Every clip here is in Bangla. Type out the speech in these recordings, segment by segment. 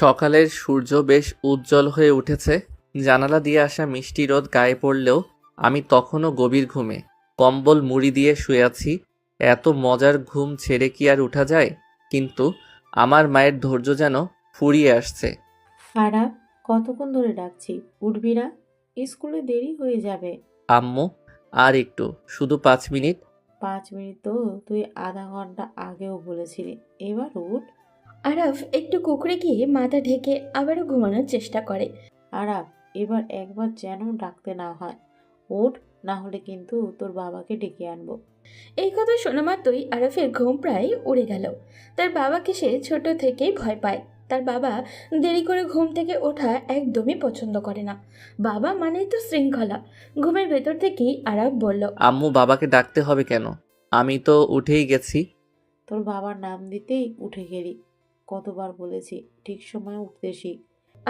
সকালের সূর্য বেশ উজ্জ্বল হয়ে উঠেছে। জানালা দিয়ে আসা মিষ্টি রোদ গায়ে পড়লেও আমি তখনও গভীর ঘুমে কম্বল মুড়ি দিয়ে শুয়ে আছি। এত মজার ঘুম ছেড়ে কি আর উঠা যায়? কিন্তু আমার মায়ের ধৈর্য যেন ফুরিয়ে আসছে। খারাপ, কতক্ষণ ধরে ডাকছি, উঠবি না? স্কুলে দেরি হয়ে যাবে। আম্মু, আর একটু, শুধু 5 মিনিট। 5 মিনিট তো তুই আধা ঘন্টা আগেও বলেছিলি। এবার উঠ। আরাফ একটু কুঁকড়ে গিয়ে মাথা ঢেকে আবারও ঘুমানোর চেষ্টা করে। আরাপ, এবার একবার যেন ডাকতে না হয়। উঠ, না হলে কিন্তু তোর বাবাকে ডেকে আনবো। এই কথা শোনা মাত্রই আরাফের ঘুম প্রায় উড়ে গেল। তার বাবাকে সে ছোট থেকেই ভয় পায়। তার বাবা দেরি করে ঘুম থেকে ওঠা একদমই পছন্দ করে না। বাবা মানেই তো শৃঙ্খলা। ঘুমের ভেতর থেকেই আরাফ বলল, আম্মু, বাবাকে ডাকতে হবে কেন? আমি তো উঠেই গেছি। তোর বাবার নাম দিতেই উঠে গেলি। কতবার বলেছি ঠিক সময় উঠতে শিখ।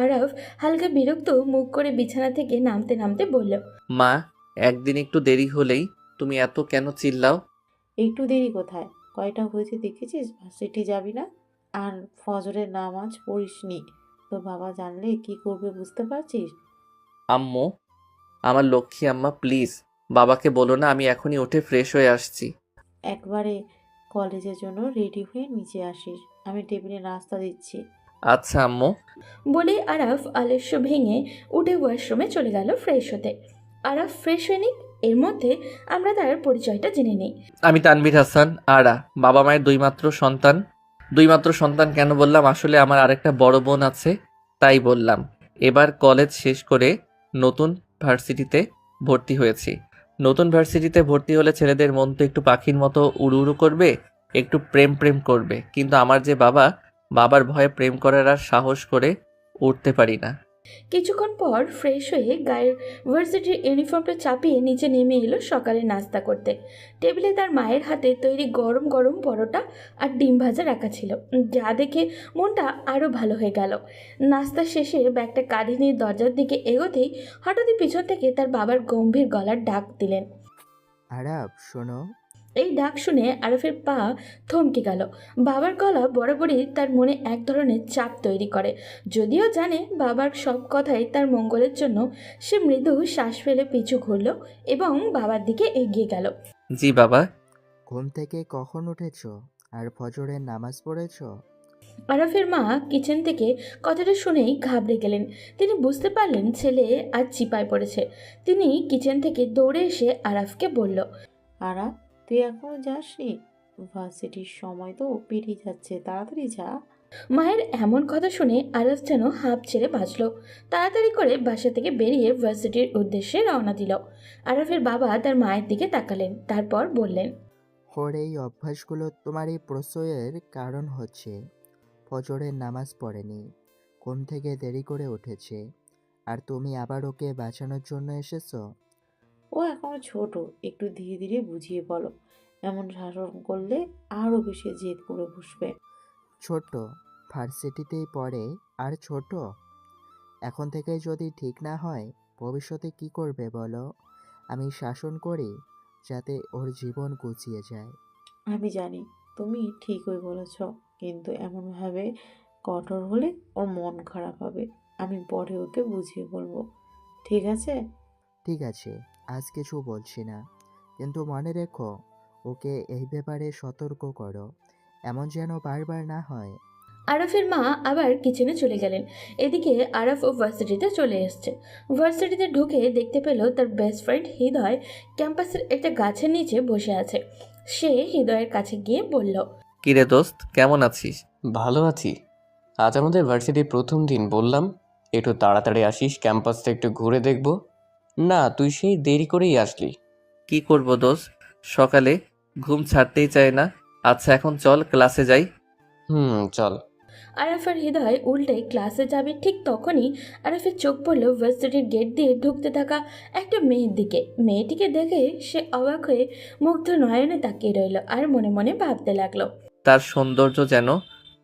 আরাফ হালকা বিরক্ত মুখ করে বিছানা থেকে নামতে নামতে বলল, মা, একদিন একটু দেরি হলেই তুমি এত কেন চিল্লাও? একটু দেরি কোথায়? কয়টা হয়েছে দেখেছিস? ভার্সিটি যাবি না? আর ফজরের নামাজ পড়িসনি। তোর বাবা জানলে কি করবে বুঝতে পারছিস? আম্মু, আমার লক্ষ্মী আম্মা, প্লিজ বাবাকে বলো না আমি এখনই উঠে ফ্রেশ হয়ে আসছি। একবারে কলেজের জন্য রেডি হয়ে নিচে আসিস। আমি টেবিলে নাস্তা দিচ্ছি। আচ্ছা আম্মু। বলেই আরাফ আলস্য ভেঙে উঠে ওয়াশরুমে চলে গেল ফ্রেশ হতে। আরাফ ফ্রেশ হয়ে নিক, এর মধ্যে আমরা তার পরিচয়টা জেনে নিই। আমি তানভীর হাসান আরা, বাবা মায়ের দুইমাত্র সন্তান। দুইমাত্র সন্তান কেন বললাম, আসলে আমার আরেকটা বড় বোন আছে, তাই বললাম। এবার কলেজ শেষ করে নতুন ভার্সিটিতে ভর্তি হয়েছি। নতুন ভার্সিটিতে ভর্তি হলে ছেলেদের মন তো একটু পাখির মতো উড়ু উড়ু করবে, একটু প্রেম প্রেম করবে। কিন্তু আমার যে বাবা, বাবার ভয়ে প্রেম করার আর সাহস করে উঠতে পারি না। কিছুক্ষণ পর ফ্রেশ হয়ে গায়ের ভার্সিটির ইউনিফর্মটা চাপিয়ে নিচে নেমে এলো সকালে নাস্তা করতে। টেবিলে তার মায়ের হাতে তৈরি গরম গরম পরোটা আর ডিম ভাজা রাখা ছিল, যা দেখে মনটা আরও ভালো হয়ে গেল। নাস্তা শেষে ব্যাগটা কাঁধে নিয়ে দরজার দিকে এগোতেই হঠাৎই পিছন থেকে তার বাবার গম্ভীর গলার ডাক দিলেন। আরাব, শোনো। এই ডাক শুনে আরফের পা থমকে গেল। বাবার গলা বরাবরই তার মনে এক ধরনের চাপ তৈরি করে। যদিও জানে বাবার সব কথাই তার মঙ্গলের জন্য, সে মৃদু শ্বাস ফেলে পিছু ঘুরল এবং বাবার দিকে এগিয়ে গেল। জি বাবা। ঘুম থেকে কখন উঠেছো? আর ফজরের নামাজ পড়েছো? আরফের মা কিচেন থেকে কথাটা শুনেই ঘাবড়ে গেলেন। তিনি বুঝতে পারলেন ছেলে আজ চিপায় পড়েছে। তিনি কিচেন থেকে দৌড়ে এসে আরাফকে বলল, আরাপ, তুই এখনো যাসনি? ভার্সিটির সময় তো পেরিয়ে যাচ্ছে, তাড়াতাড়ি যা। মায়ের এমন কথা শুনে আরাস যেন হাঁপ ছেড়ে বাঁচল। তাড়াতাড়ি করে বাসা থেকে বেরিয়ে ভার্সিটির উদ্দেশ্যে রওনা দিল। আরাফের বাবা তার মায়ের দিকে তাকালেন, তারপর বললেন, ওর এই অভ্যাসগুলো তোমার এই প্রশ্রয়ের কারণ হচ্ছে। ফজরের নামাজ পড়েনি, ঘুম থেকে দেরি করে উঠেছে, আর তুমি আবার ওকে বাঁচানোর জন্য এসেছো। ও এখনো ছোট, একটু ধীরে ধীরে বুঝিয়ে বলো। এমন শাসন করলে আরো বেশি জেদ করে বসবে। ছোট, ভার্সিটিতেই পড়ে। আর ছোট, এখন থেকে যদি ঠিক না হয় ভবিষ্যতে কি করবে বলো? আমি শাসন করি যাতে ওর জীবন গুছিয়ে যায়। আমি জানি তুমি ঠিকই বলেছ, কিন্তু এমনভাবে কঠোর হলে ওর মন খারাপ হবে। আমি পরে ওকে বুঝিয়ে বলবো, ঠিক আছে? ঠিক আছে, আজ কিছু বলছি না, কিন্তু মনে রেখো ওকে এই ব্যাপারে সতর্ক করো, এমন যেন বারবার না হয়। আরাফের মা আবার কিচেনে চলে গেলেন। এদিকে আরাফ ও ভার্সিটিতে চলে এসছে। ভার্সিটিতে ঢুকে দেখতে পেল তার বেস্ট ফ্রেন্ড হৃদয় ক্যাম্পাসের একটা গাছের নিচে বসে আছে। সে হৃদয়ের কাছে গিয়ে বলল, কিরে দোস্ত, কেমন আছিস? ভালো আছি। আজ আমাদের ভার্সিটির প্রথম দিন, বললাম একটু তাড়াতাড়ি আসিস, ক্যাম্পাসটা একটু ঘুরে দেখব। না, তুই সেই দেরি করেই আসলি। কি করব দোস্ত, সকালে ঘুম ছাড়তেই চায় না। আচ্ছা এখন চল ক্লাসে যাই। চল। আরাফ আর হৃদয় উল্টে ক্লাসে যাবে, ঠিক তখনই আরাফের চোখ পড়ল ভার্সিটির গেট দিয়ে ঢুকতে থাকা একটা মেয়ের দিকে। মেয়েটিকে দেখে সে অবাক হয়ে মুগ্ধ নয়নে তাকিয়ে রইল আর মনে মনে ভাবতে লাগলো। তার সৌন্দর্য যেন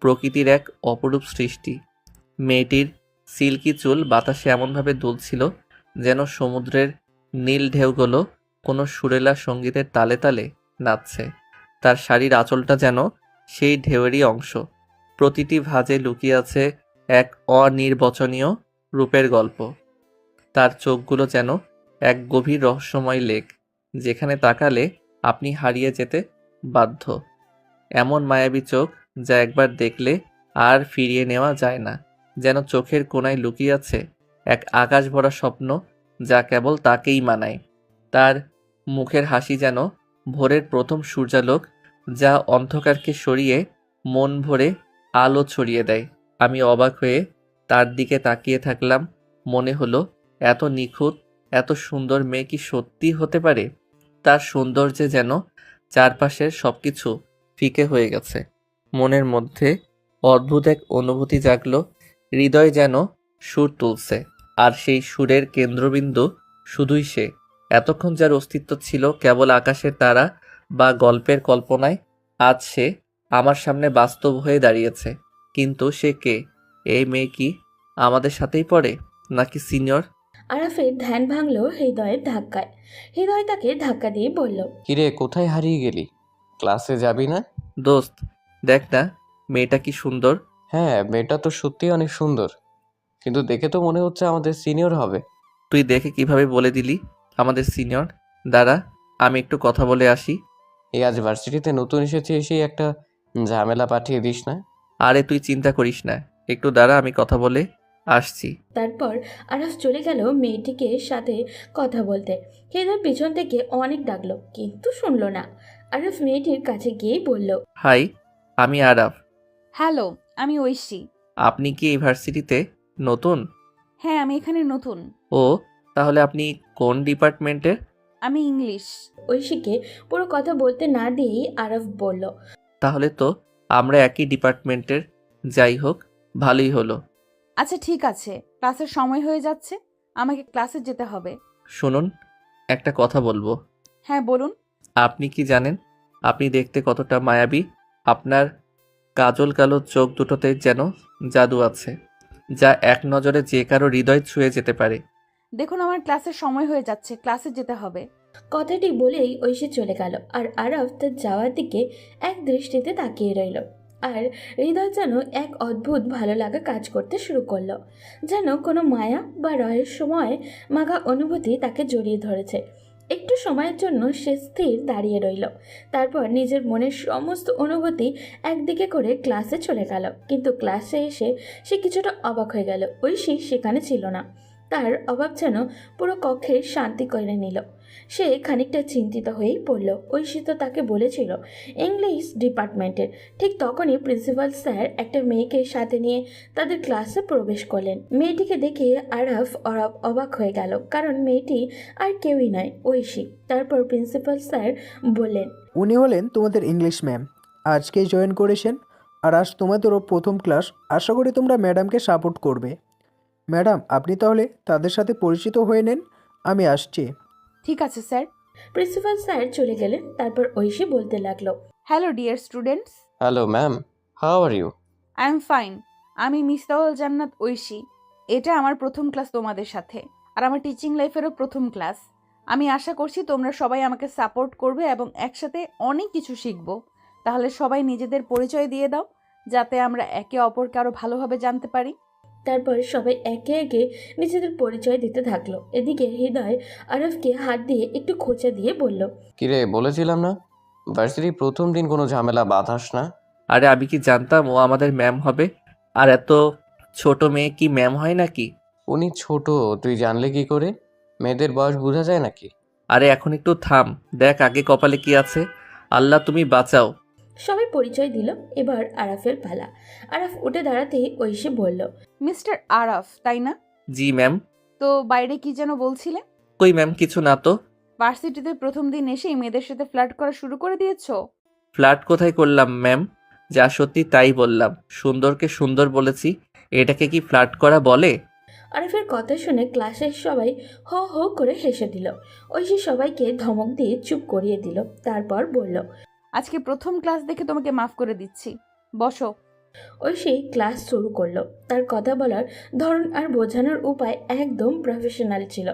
প্রকৃতির এক অপরূপ সৃষ্টি। মেয়েটির সিল্কি চুল বাতাসে এমনভাবে দুলছিল যেন সমুদ্রের নীল ঢেউগুলো কোনো সুরেলা সঙ্গীতের তালে তালে নাচছে। তার শাড়ির আঁচলটা যেন সেই ঢেউয়েরই অংশ। প্রতিটি ভাঁজে লুকিয়ে আছে এক অনির্বচনীয় রূপের গল্প। তার চোখগুলো যেন এক গভীর রহস্যময় লেক, যেখানে তাকালে আপনি হারিয়ে যেতে বাধ্য। এমন মায়াবী চোখ যা একবার দেখলে আর ফিরিয়ে নেওয়া যায় না, যেন চোখের কোণায় লুকিয়ে আছে এক আকাশ ভরা স্বপ্ন যা কেবল তাকেই মানায়। তার মুখের হাসি যেন ভোরের প্রথম সূর্যালোক, যা অন্ধকারকে সরিয়ে মন ভরে আলো ছড়িয়ে দেয়। আমি অবাক হয়ে তার দিকে তাকিয়ে থাকলাম। মনে হলো, এত নিখুঁত, এত সুন্দর মেয়ে কি সত্যি হতে পারে? তার সৌন্দর্যে যেন চারপাশের সবকিছু ফিকে হয়ে গেছে। মনের মধ্যে অদ্ভুত এক অনুভূতি জাগলো, হৃদয় যেন সুর তুলছে, আর সেই সুরের কেন্দ্রবিন্দু শুধুই সে। এতক্ষণ যার অস্তিত্ব ছিল কেবল আকাশের তারা বা গল্পের কল্পনায়, আজ সে আমার সামনে বাস্তব হয়ে দাঁড়িয়েছে। কিন্তু সে কে? এই মেয়ে কি আমাদের সাথেই পড়ে, নাকি সিনিয়র? আরাফের ধ্যান ভাঙল হৃদয়ের ধাক্কায়। হৃদয় তাকে ধাক্কা দিয়ে বলল, কিরে, কোথায় হারিয়ে গেলি? ক্লাসে যাবি না? দোস্ত, দেখ না মেয়েটা কি সুন্দর। হ্যাঁ, মেয়েটা তো সত্যিই অনেক সুন্দর, কিন্তু দেখে তো মনে হচ্ছে আমাদের সিনিয়র হবে। তুই দেখে কিভাবে বলে দিলি আমাদের সিনিয়র? দাঁড়া, আমি একটু কথা বলে আসি। এই আজ ভার্সিটিতে নতুন এসেছে, এসেই একটা ঝামেলা পাঠিয়ে দিস না। আরে তুই চিন্তা করিস না, একটু দাঁড়া, আমি কথা বলে আসছি। তারপর আরাফ চলে গেল মেয়েটিকে সাথে কথা বলতে। হৃদয় পিছন থেকে অনেক ডাকলো, কিন্তু শুনলো না। আরাফ মেয়েটির কাছে গিয়ে বলল, হাই, আমি আরাফ। হ্যালো, আমি ঐশী। আপনি কি এই ভার্সিটিতে নতুন? হ্যাঁ, আমি এখানে নতুন। ও, তাহলে আপনি কোন ডিপার্টমেন্টের? আমি ইংলিশ। ঐশীকে পুরো কথা বলতে না দিয়েই আরাফ বলল, তাহলে তো আমরা একই ডিপার্টমেন্টের। যাই হোক, ভালোই হলো। আচ্ছা ঠিক আছে, ক্লাসের সময় হয়ে যাচ্ছে, আমাকে ক্লাসে যেতে হবে। শুনুন, একটা কথা বলবো। হ্যাঁ বলুন। আপনি কি জানেন আপনি দেখতে কতটা মায়াবী? আপনার কাজল কালো চোখ দুটোতে যেন জাদু আছে, যা এক নজরে যে কারো হৃদয় ছুঁয়ে যেতে পারে। দেখুন, আমার ক্লাসের সময় হয়ে যাচ্ছে, ক্লাসে যেতে হবে। কথাটি বলেই ঐশী চলে গেল। আর আরাফ তার যাওয়ার দিকে এক দৃষ্টিতে তাকিয়ে রইল। আর হৃদয় যেন এক অদ্ভুত ভালো লাগা কাজ করতে শুরু করলো, যেন কোনো মায়া বা রহস্যময় মাখা অনুভূতি তাকে জড়িয়ে ধরেছে। একটু সময়ের জন্য সে স্থির দাঁড়িয়ে রইল, তারপর নিজের মনের সমস্ত অনুভূতি একদিকে করে ক্লাসে চলে গেল। কিন্তু ক্লাসে এসে সে কিছুটা অবাক হয়ে গেল, ঐশী সেখানে ছিল না। তার অভাব যেন পুরো কক্ষের শান্তি করে নিল। সে খানিকটা চিন্তিত হয়েই পড়ল। ঐশী তো তাকে বলেছিল ইংলিশ ডিপার্টমেন্টের। ঠিক তখনই প্রিন্সিপাল স্যার একটা মেয়েকে সাথে নিয়ে তাদের ক্লাসে প্রবেশ করলেন। মেয়েটিকে দেখে আরাফ অবাক হয়ে গেল, কারণ মেয়েটি আর কেউই নয়, ঐশী। তারপর প্রিন্সিপাল স্যার বললেন, উনি হলেন তোমাদের ইংলিশ ম্যাম, আজকেই জয়েন করেছেন। আর আজ তোমাদেরও প্রথম ক্লাস, আশা করি তোমরা ম্যাডামকে সাপোর্ট করবে। ম্যাডাম, আপনি তাহলে তাদের সাথে পরিচিত হয়ে নেন, আমি আসছি। ঠিক আছে স্যার। প্রিন্সিপাল স্যার চলে গেলেন। তারপর ঐশী বলতে লাগলো, hello dear students, hello ma'am, how are you? I am fine. আমি মিস্তাউল জান্নাত ঐশী। এটা আমার প্রথম ক্লাস তোমাদের সাথে, আর আমার টিচিং লাইফেরও প্রথম ক্লাস। আমি আশা করছি তোমরা সবাই আমাকে সাপোর্ট করবে এবং একসাথে অনেক কিছু শিখব। তাহলে সবাই নিজেদের পরিচয় দিয়ে দাও, যাতে আমরা একে অপরকে আরও ভালোভাবে জানতে পারি। তারপর সবাই একে একে নিজেদের পরিচয় দিতে থাকলো। এদিকে হৃদয় আরফকে হাত দিয়ে একটু খোঁচা দিয়ে বলল, কিরে, বলেছিলাম না ভার্সিটির প্রথম দিন কোনো ঝামেলা বাঁধাস না। আরে আমি কি জানতাম ও আমাদের ম্যাম হবে? আর এত ছোট মেয়ে কি ম্যাম হয় নাকি? উনি ছোট, তুই জানলে কি করে? মেয়েদের বয়স বোঝা যায় নাকি? আরে এখন একটু থাম, দেখ আগে কপালে কি আছে। আল্লাহ তুমি বাঁচাও। সবাই পরিচয় দিল। এবার আরাফের পালা। আরাফ উঠে দাঁড়াতেই ঐশী বলল, মিস্টার আরাফ, তাই না? জি ম্যাম। তো বাইরে কি যেন বলছিলে? কই ম্যাম, কিছু না তো। ভার্সিটিতে প্রথম দিন এসেই মেয়েদের সাথে ফ্লার্ট করা শুরু করে দিয়েছো? ফ্ল্যাট কোথায় করলাম ম্যাম? যা সত্যি তাই বললাম। সুন্দরকে সুন্দর বলেছি, এটাকে কি ফ্ল্যাট করা বলে? আরাফের কথা শুনে ক্লাসের সবাই হো হো করে হেসে দিল। ঐশী সবাইকে ধমক দিয়ে চুপ করিয়ে দিল। তারপর বলল, আজকে প্রথম ক্লাস দেখে তোমাকে মাফ করে দিচ্ছি, বসো। ঐশী ক্লাস শুরু করলো। তার কথা বলার ধরন আর বোঝানোর উপায় একদম প্রফেশনাল ছিল।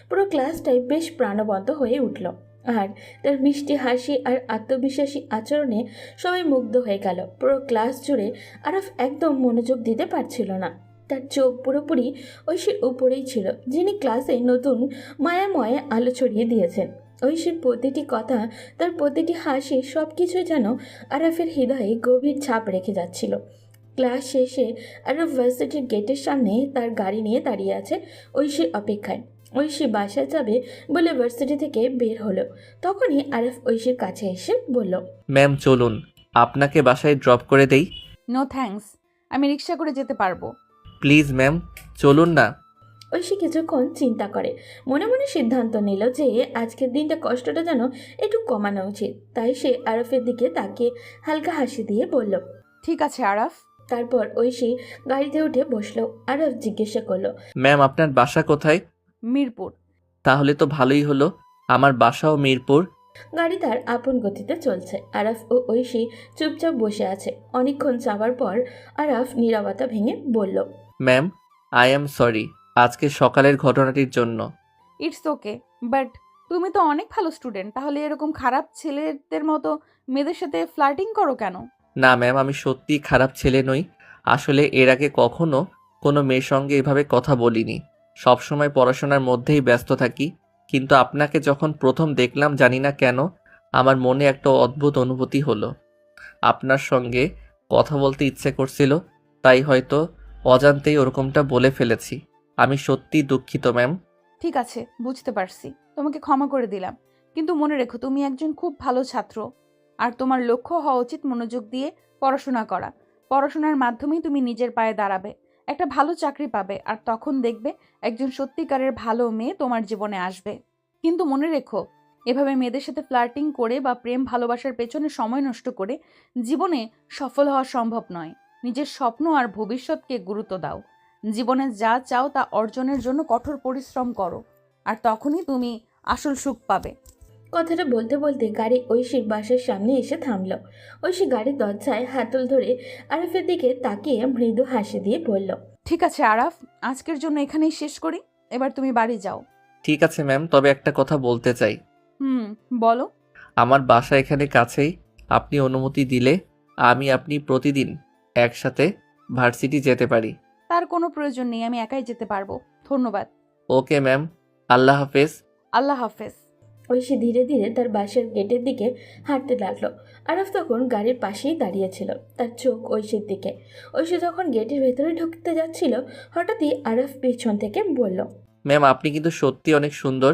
পুরো ক্লাসটাই বেশ প্রাণবন্ত হয়ে উঠল। আর তার মিষ্টি হাসি আর আত্মবিশ্বাসী আচরণে সবাই মুগ্ধ হয়ে গেল। পুরো ক্লাস জুড়ে আরফ একদম মনোযোগ দিতে পারছিল না। তার চোখ পুরোপুরি ঐশীর উপরেই ছিল, যিনি ক্লাসে নতুন মায়াময় আলো ছড়িয়ে দিয়েছেন। ঐশীর প্রতিটি কথা, তার প্রতিটি হাসি, সব কিছুই যেন আরফের হৃদয়ে গভীর ছাপ রেখে যাচ্ছিল। ক্লাস শেষে আরফ ভার্সিটির গেটের সামনে তার গাড়ি নিয়ে দাঁড়িয়ে আছে ঐশীর অপেক্ষায়। ঐশী বাসায় যাবে বলে ভার্সিটি থেকে বের হলো। তখনই আরফ ঐশীর কাছে এসে বলল, ম্যাম চলুন, আপনাকে বাসায় ড্রপ করে দেই। নো থ্যাঙ্কস, আমি রিক্সা করে যেতে পারবো। প্লিজ ম্যাম, চলুন না। ঐশী কিছুক্ষণ চিন্তা করে মনে মনে সিদ্ধান্ত নিল যে আজকের দিনটা কষ্টটা যেন একটু কমানো উচিত। তাই সে আরফের দিকে তাকিয়ে হালকা হাসি দিয়ে বলল, ঠিক আছে আরাফ। তারপর ঐশী গাড়িতে উঠে বসলো। আরফ জিজ্ঞাসা করলো, ম্যাম আপনার বাসা কোথায়? মিরপুর। তাহলে তো ভালোই হলো, আমার বাসাও মিরপুর। গাড়ি তার আপন গতিতে চলছে। আরাফ ও ঐশী চুপচাপ বসে আছে। অনেকক্ষণ যাওয়ার পর আরাফ নীরবতা ভেঙে বলল, ম্যাম আই অ্যাম সরি আজকে সকালের ঘটনাটির জন্য। ইটস ওকে, বাট তুমি তো অনেক ভালো স্টুডেন্ট, তাহলে এরকম খারাপ ছেলেদের মতো মেয়েদের সাথে ফ্লার্টিং করো কেন? না ম্যাম, আমি সত্যিই খারাপ ছেলে নই। আসলে এর আগে কখনো কোনো মেয়ের সঙ্গে এভাবে কথা বলিনি। সবসময় পড়াশোনার মধ্যেই ব্যস্ত থাকি, কিন্তু আপনাকে যখন প্রথম দেখলাম জানি না কেন আমার মনে একটা অদ্ভুত অনুভূতি হলো। আপনার সঙ্গে কথা বলতে ইচ্ছে করছিল, তাই হয়তো অজান্তেই ওরকমটা বলে ফেলেছি। আমি সত্যিই দুঃখিত ম্যাম। ঠিক আছে, বুঝতে পারছি, তোমাকে ক্ষমা করে দিলাম। কিন্তু মনে রেখো, তুমি একজন খুব ভালো ছাত্র, আর তোমার লক্ষ্য হওয়া উচিত মনোযোগ দিয়ে পড়াশোনা করা। পড়াশোনার মাধ্যমেই তুমি নিজের পায়ে দাঁড়াবে, একটা ভালো চাকরি পাবে, আর তখন দেখবে একজন সত্যিকারের ভালো মেয়ে তোমার জীবনে আসবে। কিন্তু মনে রেখো, এভাবে মেয়েদের সাথে ফ্লার্টিং করে বা প্রেম ভালোবাসার পেছনে সময় নষ্ট করে জীবনে সফল হওয়া সম্ভব নয়। নিজের স্বপ্ন আর ভবিষ্যৎকে গুরুত্ব দাও। জীবনে যা চাও তা অর্জনের জন্য কঠোর পরিশ্রম করো, আর তখনই তুমি আসল সুখ পাবে। কথাটা বলতে বলতে গাড়ি ঐশীর বাসার সামনে এসে থামলো। ঐশী গাড়ির দরজায় হাতল ধরে আরফের দিকে তাকিয়ে মৃদু হাসি দিয়ে বলল, ঠিক আছে আরাফ, আজকের জন্য এখানেই শেষ করি, এবার তুমি বাড়ি যাও। ঠিক আছে ম্যাম, তবে একটা কথা বলতে চাই। বলো। আমার বাসা এখানে কাছেই। আপনি অনুমতি দিলে আপনি প্রতিদিন একসাথে ভার্সিটি যেতে পারি। তার কোনো প্রয়োজন নেই, আমি একাই যেতে পারবো। ধন্যবাদ। ওকে ম্যাম, আল্লাহ হাফেজ। আল্লাহ হাফেজ। ঐশী ধীরে ধীরে তার বাসার গেটের দিকে হাঁটতে লাগলো। আরফ তখন গাড়ির পাশেই দাঁড়িয়েছিল, তার চোখ ঐশীর দিকে। ঐশী যখন গেটের ভেতরে ঢুকতে যাচ্ছিল, হঠাৎই আরফ পিছন থেকে বলল, ম্যাম আপনি কিন্তু সত্যি অনেক সুন্দর,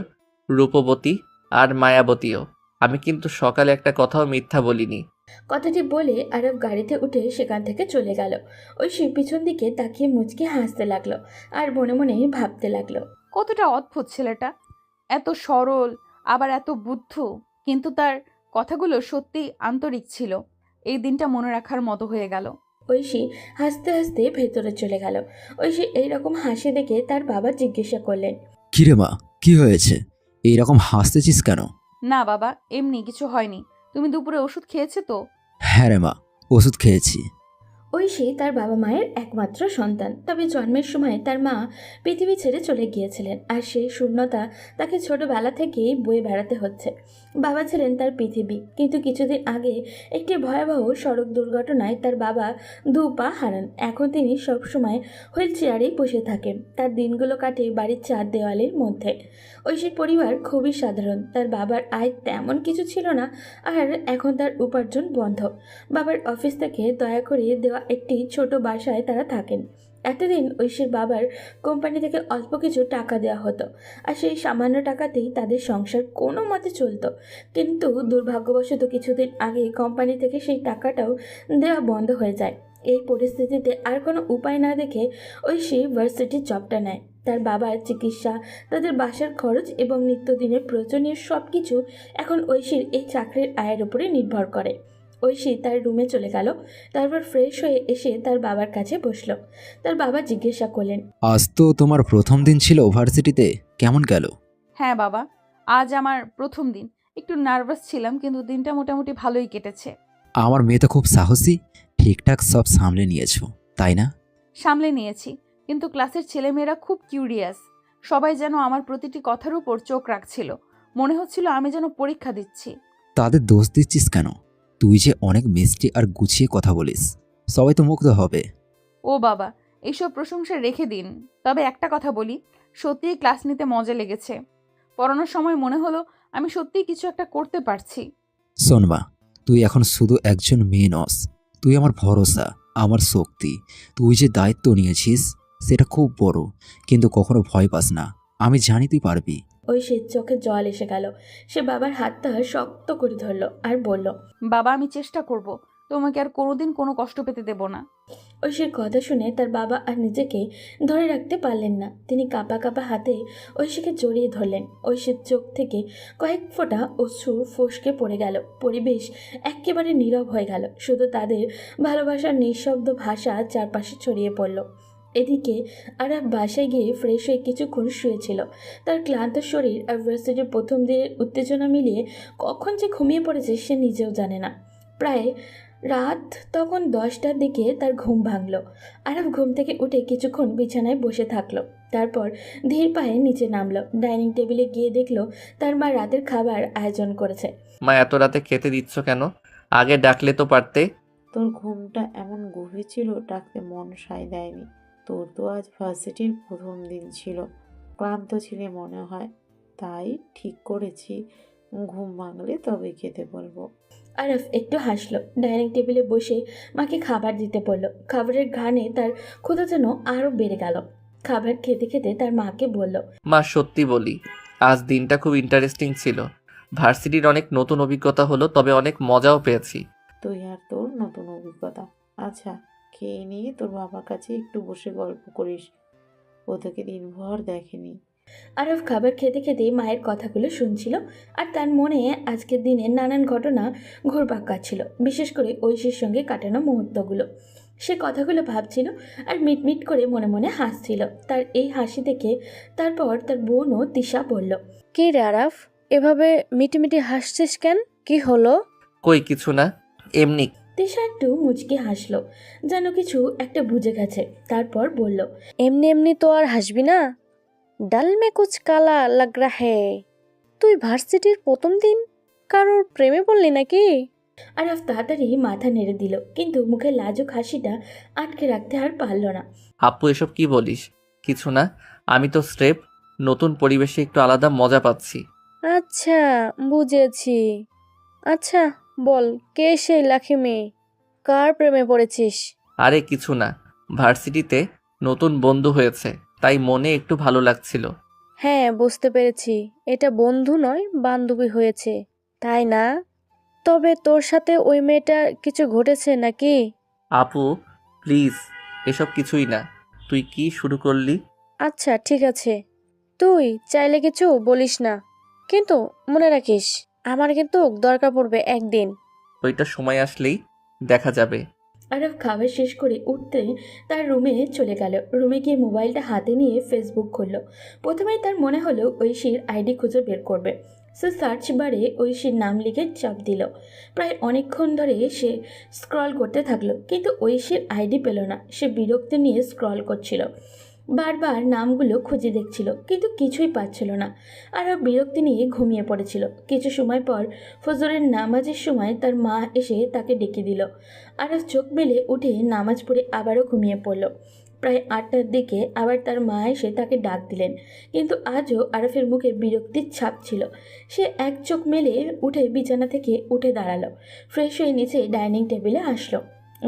রূপবতী আর মায়াবতীও। আমি কিন্তু সকালে একটা কথাও মিথ্যা বলিনি। কথাটি বলে আরব গাড়িতে উঠে সেখান থেকে চলে গেল। ঐশী পিছন দিকে তাকিয়ে মুচকি হাসতে লাগলো আর মনে মনে ভাবতে লাগলো, কতটা অদ্ভুত ছেলেটা, এত সরল আবার এত বুদ্ধ, কিন্তু তার কথাগুলো সত্যিই আন্তরিক ছিল। এই দিনটা মনে রাখার মতো হয়ে গেল। ঐশী হাসতে হাসতে ভেতরে চলে গেল। ঐশী এইরকম হাসি দেখে তার বাবা জিজ্ঞাসা করলেন, কিরে মা, কি হয়েছে? এইরকম হাসতেছিস কেন? না বাবা, এমনি কিছু হয়নি। তুমি দুপুরে ওষুধ খেয়েছো তো? হ্যাঁ রে মা, ওষুধ খেয়েছি। ঐশী তার বাবা মায়ের একমাত্র সন্তান। তবে জন্মের সময় তার মা পৃথিবী ছেড়ে চলে গিয়েছিলেন, আর সেই শূন্যতা তাকে ছোটবেলা থেকেই বয়ে বেড়াতে হচ্ছে। বাবা ছিলেন তার পৃথিবী, কিন্তু কিছুদিন আগে একটি ভয়াবহ সড়ক দুর্ঘটনায় তার বাবা 2 পা হারান। এখন তিনি সবসময় হুইল চেয়ারেই বসে থাকেন। তার দিনগুলো কাটে বাড়ির 4 দেওয়ালের মধ্যে। ঐশীর পরিবার খুবই সাধারণ। তার বাবার আয় তেমন কিছু ছিল না, আর এখন তার উপার্জন বন্ধ। বাবার অফিস থেকে দয়া করে দেওয়া একটি ছোট বাসায় তারা থাকেন। এতদিন ঐশীর বাবার কোম্পানি থেকে অল্প কিছু টাকা দেওয়া হতো, আর সেই সামান্য টাকাতেই তাদের সংসার কোনো মতে চলতো। কিন্তু দুর্ভাগ্যবশত কিছুদিন আগে কোম্পানি থেকে সেই টাকাটাও দেওয়া বন্ধ হয়ে যায়। এই পরিস্থিতিতে আর কোনো উপায় না দেখে ঐশী ভার্সিটির জবটা নেয়। তার বাবার চিকিৎসা, তাদের বাসার খরচ এবং নিত্যদিনের প্রয়োজনীয় সব কিছু এখন ঐশীর এই চাকরির আয়ের উপরে নির্ভর করে। ঐশী তার রুমে চলে গেল। তারপর ফ্রেশ হয়ে এসে তার বাবার কাছে বসলো। তার বাবা জিজ্ঞাসা করলেন, আজ তো তোমার প্রথম দিন ছিল ভার্সিটিতে, কেমন গেল? হ্যাঁ বাবা, আজ আমার প্রথম দিন। একটু নার্ভাস ছিলাম, কিন্তু দিনটা মোটামুটি ভালোই কেটেছে। আমার মেয়ে তো খুব সাহসী, ঠিকঠাক সব সামলে নিয়েছো, তাই না? সামলে নিয়েছি, কিন্তু ক্লাসের ছেলেমেয়েরা খুব কিউরিয়াস। সবাই যেন আমার প্রতিটি কথার উপর চোখ রাখছিল। মনে হচ্ছিল আমি যেন পরীক্ষা দিচ্ছি। তাদের দোষ দিচ্ছিস কেন? তুই যে অনেক মিষ্টি আর গুছিয়ে কথা বলিস, সবাই তো মুগ্ধ হবে। ও বাবা, এইসব প্রশংসা রেখে দিন। তবে একটা কথা বলি, সত্যিই ক্লাস নিতে মজা লেগেছে। পড়ানোর সময় মনে হলো আমি সত্যিই কিছু একটা করতে পারছি। শোন মা, তুই এখন শুধু একজন মেয়ে নস, তুই আমার ভরসা, আমার শক্তি। তুই যে দায়িত্ব নিয়েছিস সেটা খুব বড়, কিন্তু কখনো ভয় পাস না, আমি জানি তুই পারবি। ঐশীর চোখে জল এসে গেল। সে বাবার হাতটা শক্ত করে ধরল আর বলল, বাবা, আমি চেষ্টা করব, তোমাকে আর কোনোদিন কোনো কষ্ট পেতে দেব না। ঐশীর কথা শুনে তার বাবা আর নিজেকে ধরে রাখতে পারলেন না। তিনি কাঁপা কাঁপা হাতে ঐশীকে জড়িয়ে ধরলেন। ঐশীর চোখ থেকে কয়েক ফোঁটা অশ্রু ফসকে পড়ে গেল। পরিবেশ একেবারে নীরব হয়ে গেল। শুধু তাদের ভালোবাসার নিঃশব্দ ভাষা চারপাশে ছড়িয়ে পড়ল। এদিকে আরাফ বাসায় গিয়ে ফ্রেশ হয়ে কিছুক্ষণ শুয়েছিল। তার ক্লান্ত শরীর আর ভার্সিটির প্রথম দিনের উত্তেজনা মিলিয়ে কখন যে ঘুমিয়ে পড়েছে সে নিজেও জানে না। প্রায় রাত তখন 10টার দিকে তার ঘুম ভাঙল। আরব ঘুম থেকে উঠে কিছুক্ষণ বিছানায় বসে থাকলো। তারপর ধীর পায়ে নিচে নামলো। ডাইনিং টেবিলে গিয়ে দেখলো তার মা রাতের খাবার আয়োজন করেছে। মা, এত রাতে খেতে দিচ্ছ কেন? আগে ডাকলে তো পারতে। তোর ঘুমটা এমন গভীর ছিল ডাকতে মন সায় দেয়নি। তোর তো আজ ভার্সিটির প্রথম দিন ছিল, ক্লান্ত ছিলে মনে হয়, তাই ঠিক করেছি ঘুম ভাঙলে তবে খেতে বলবো। আরফ একটু হাসলো। ডাইনিং টেবিলে বসে মাকে খাবার দিতে বলল। খাবারের ঘ্রাণে তার ক্ষুধা যেন আরও বেড়ে গেল। খাবার খেতে খেতে তার মাকে বলল, মা, সত্যি বলি, আজ দিনটা খুব ইন্টারেস্টিং ছিল। ভার্সিটির অনেক নতুন অভিজ্ঞতা হলো, তবে অনেক মজাও পেয়েছি। তুই আর তোর নতুন অভিজ্ঞতা। আচ্ছা, খেয়ে নিয়ে তোর বাবার কাছে একটু বসে গল্প করিস, ও তোকে দিনভর দেখেনি। আরফ খাবার খেতে খেতে মায়ের কথাগুলো শুনছিল আর তার মনে আজকের দিনে নানান ঘটনা ঘুরপাক খাচ্ছিল, বিশেষ করে ঐশীর সঙ্গে কাটানো মুহূর্তগুলো। সে কথাগুলো ভাবছিল আর মিটমিট করে মনে মনে হাসছিল। তার এই হাসি দেখে তারপর তার বোনও তিশা বলল, কি রে আরাফ, এভাবে মিটিমিটি হাসছিস কেন? কি হলো? কই কিছু না, এমনি। তিশা একটু মুচকি হাসলো, যেন কিছু একটা বুঝে গেছে। তারপর বলল, এমনি এমনি তো আর হাসবি না, ডাল মে কুছ কালা লাগ রা হে। তুই ভার্সিটির প্রথম দিন কারোর প্রেমে পড়লি নাকি? আরফ তাড়াতাড়ি মাথা নেড়ে দিল, কিন্তু মুখে লাজুক হাসিটা আটকে রাখতে আর পারল না। আপু, এসব কি বলিস? কিছু না, আমি তো স্রেফ নতুন পরিবেশে একটু আলাদা মজা পাচ্ছি। আচ্ছা, বুঝেছি। আচ্ছা বল, কে সেই লাখি মেয়ে? কার প্রেমে পড়েছিস? আরে কিছু না, ভার্সিটিতে নতুন বন্ধু হয়েছে, তাই মনে একটু ভালো লাগছিল। হ্যাঁ, বুঝতে পেরেছি, এটা বন্ধু নয় বান্ধবী হয়েছে, তাই না? তবে তোর সাথে ওই মেয়েটার কিছু ঘটেছে নাকি? আপু প্লিজ, এসব কিছুই না। তুই কি শুরু করলি? আচ্ছা ঠিক আছে, তুই চাইলে কিছু বলিস না, কিন্তু মনে রাখিস আমার কিন্তু দরকার পড়বে একদিন। ওইটা সময় আসলেই দেখা যাবে। আরব খাবার শেষ করে উঠতে তার রুমে চলে গেল। রুমে গিয়ে মোবাইলটা হাতে নিয়ে ফেসবুক খুলল। প্রথমেই তার মনে হলো ঐশীর আইডি খুঁজে বের করবে। সে সার্চ বারে ঐশীর নাম লিখে চাপ দিল। প্রায় অনেকক্ষণ ধরে সে স্ক্রল করতে থাকলো, কিন্তু ঐশীর আইডি পেল না। সে বিরক্তি নিয়ে স্ক্রল করছিল, বারবার নামগুলো খুঁজে দেখছিল, কিন্তু কিছুই পাচ্ছিল না। আর বিরক্তি নিয়ে ঘুমিয়ে পড়েছিল। কিছু সময় পর ফজরের নামাজের সময় তার মা এসে তাকে ডেকে দিল। আরফ চোখ মেলে উঠে নামাজ পড়ে আবারও ঘুমিয়ে পড়ল। প্রায় 8টার দিকে আবার তার মা এসে তাকে ডাক দিলেন, কিন্তু আজও আরফের মুখে বিরক্তির ছাপ ছিল। সে এক চোখ মেলে উঠে বিছানা থেকে উঠে দাঁড়ালো। ফ্রেশ হয়ে নিচে ডাইনিং টেবিলে আসলো।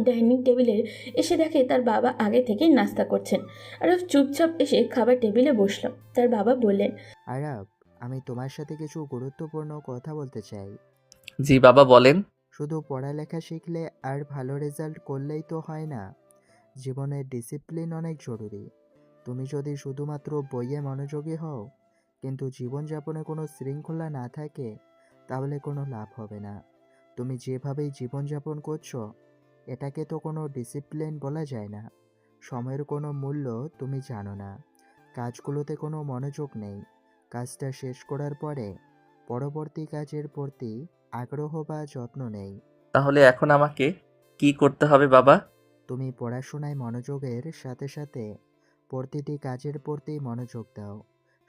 ডাইনিং টেবিলে এসে দেখে তার বাবা আগে থেকেই নাস্তা করছেন। আরফ চুপচাপ এসে খাবার টেবিলে বসলো। তার বাবা বললেন, আরাব, আমি তোমার সাথে কিছু গুরুত্বপূর্ণ কথা বলতে চাই। জি বাবা, বলেন। শুধু পড়ালেখা শিখলে আর ভালো রেজাল্ট করলেই তো হয় না, জীবনে ডিসিপ্লিন অনেক জরুরি। তুমি যদি শুধুমাত্র বইয়ে মনোযোগী হও কিন্তু জীবনযাপনে কোনো শৃঙ্খলা না থাকে, তাহলে কোনো লাভ হবে না। তুমি যেভাবেই জীবনযাপন করছো, এটাকে তো কোনো ডিসিপ্লিন বলা যায় না। সময়ের কোনো মূল্য তুমি জানো না, কাজগুলোতে কোনো মনোযোগ নেই, কাজটা শেষ করার পরে পরবর্তী কাজের প্রতি আগ্রহ বা যত্ন নেই। তাহলে এখন আমাকে কি করতে হবে বাবা? তুমি পড়াশোনায় মনোযোগের সাথে সাথে প্রতিটি কাজের প্রতি মনোযোগ দাও।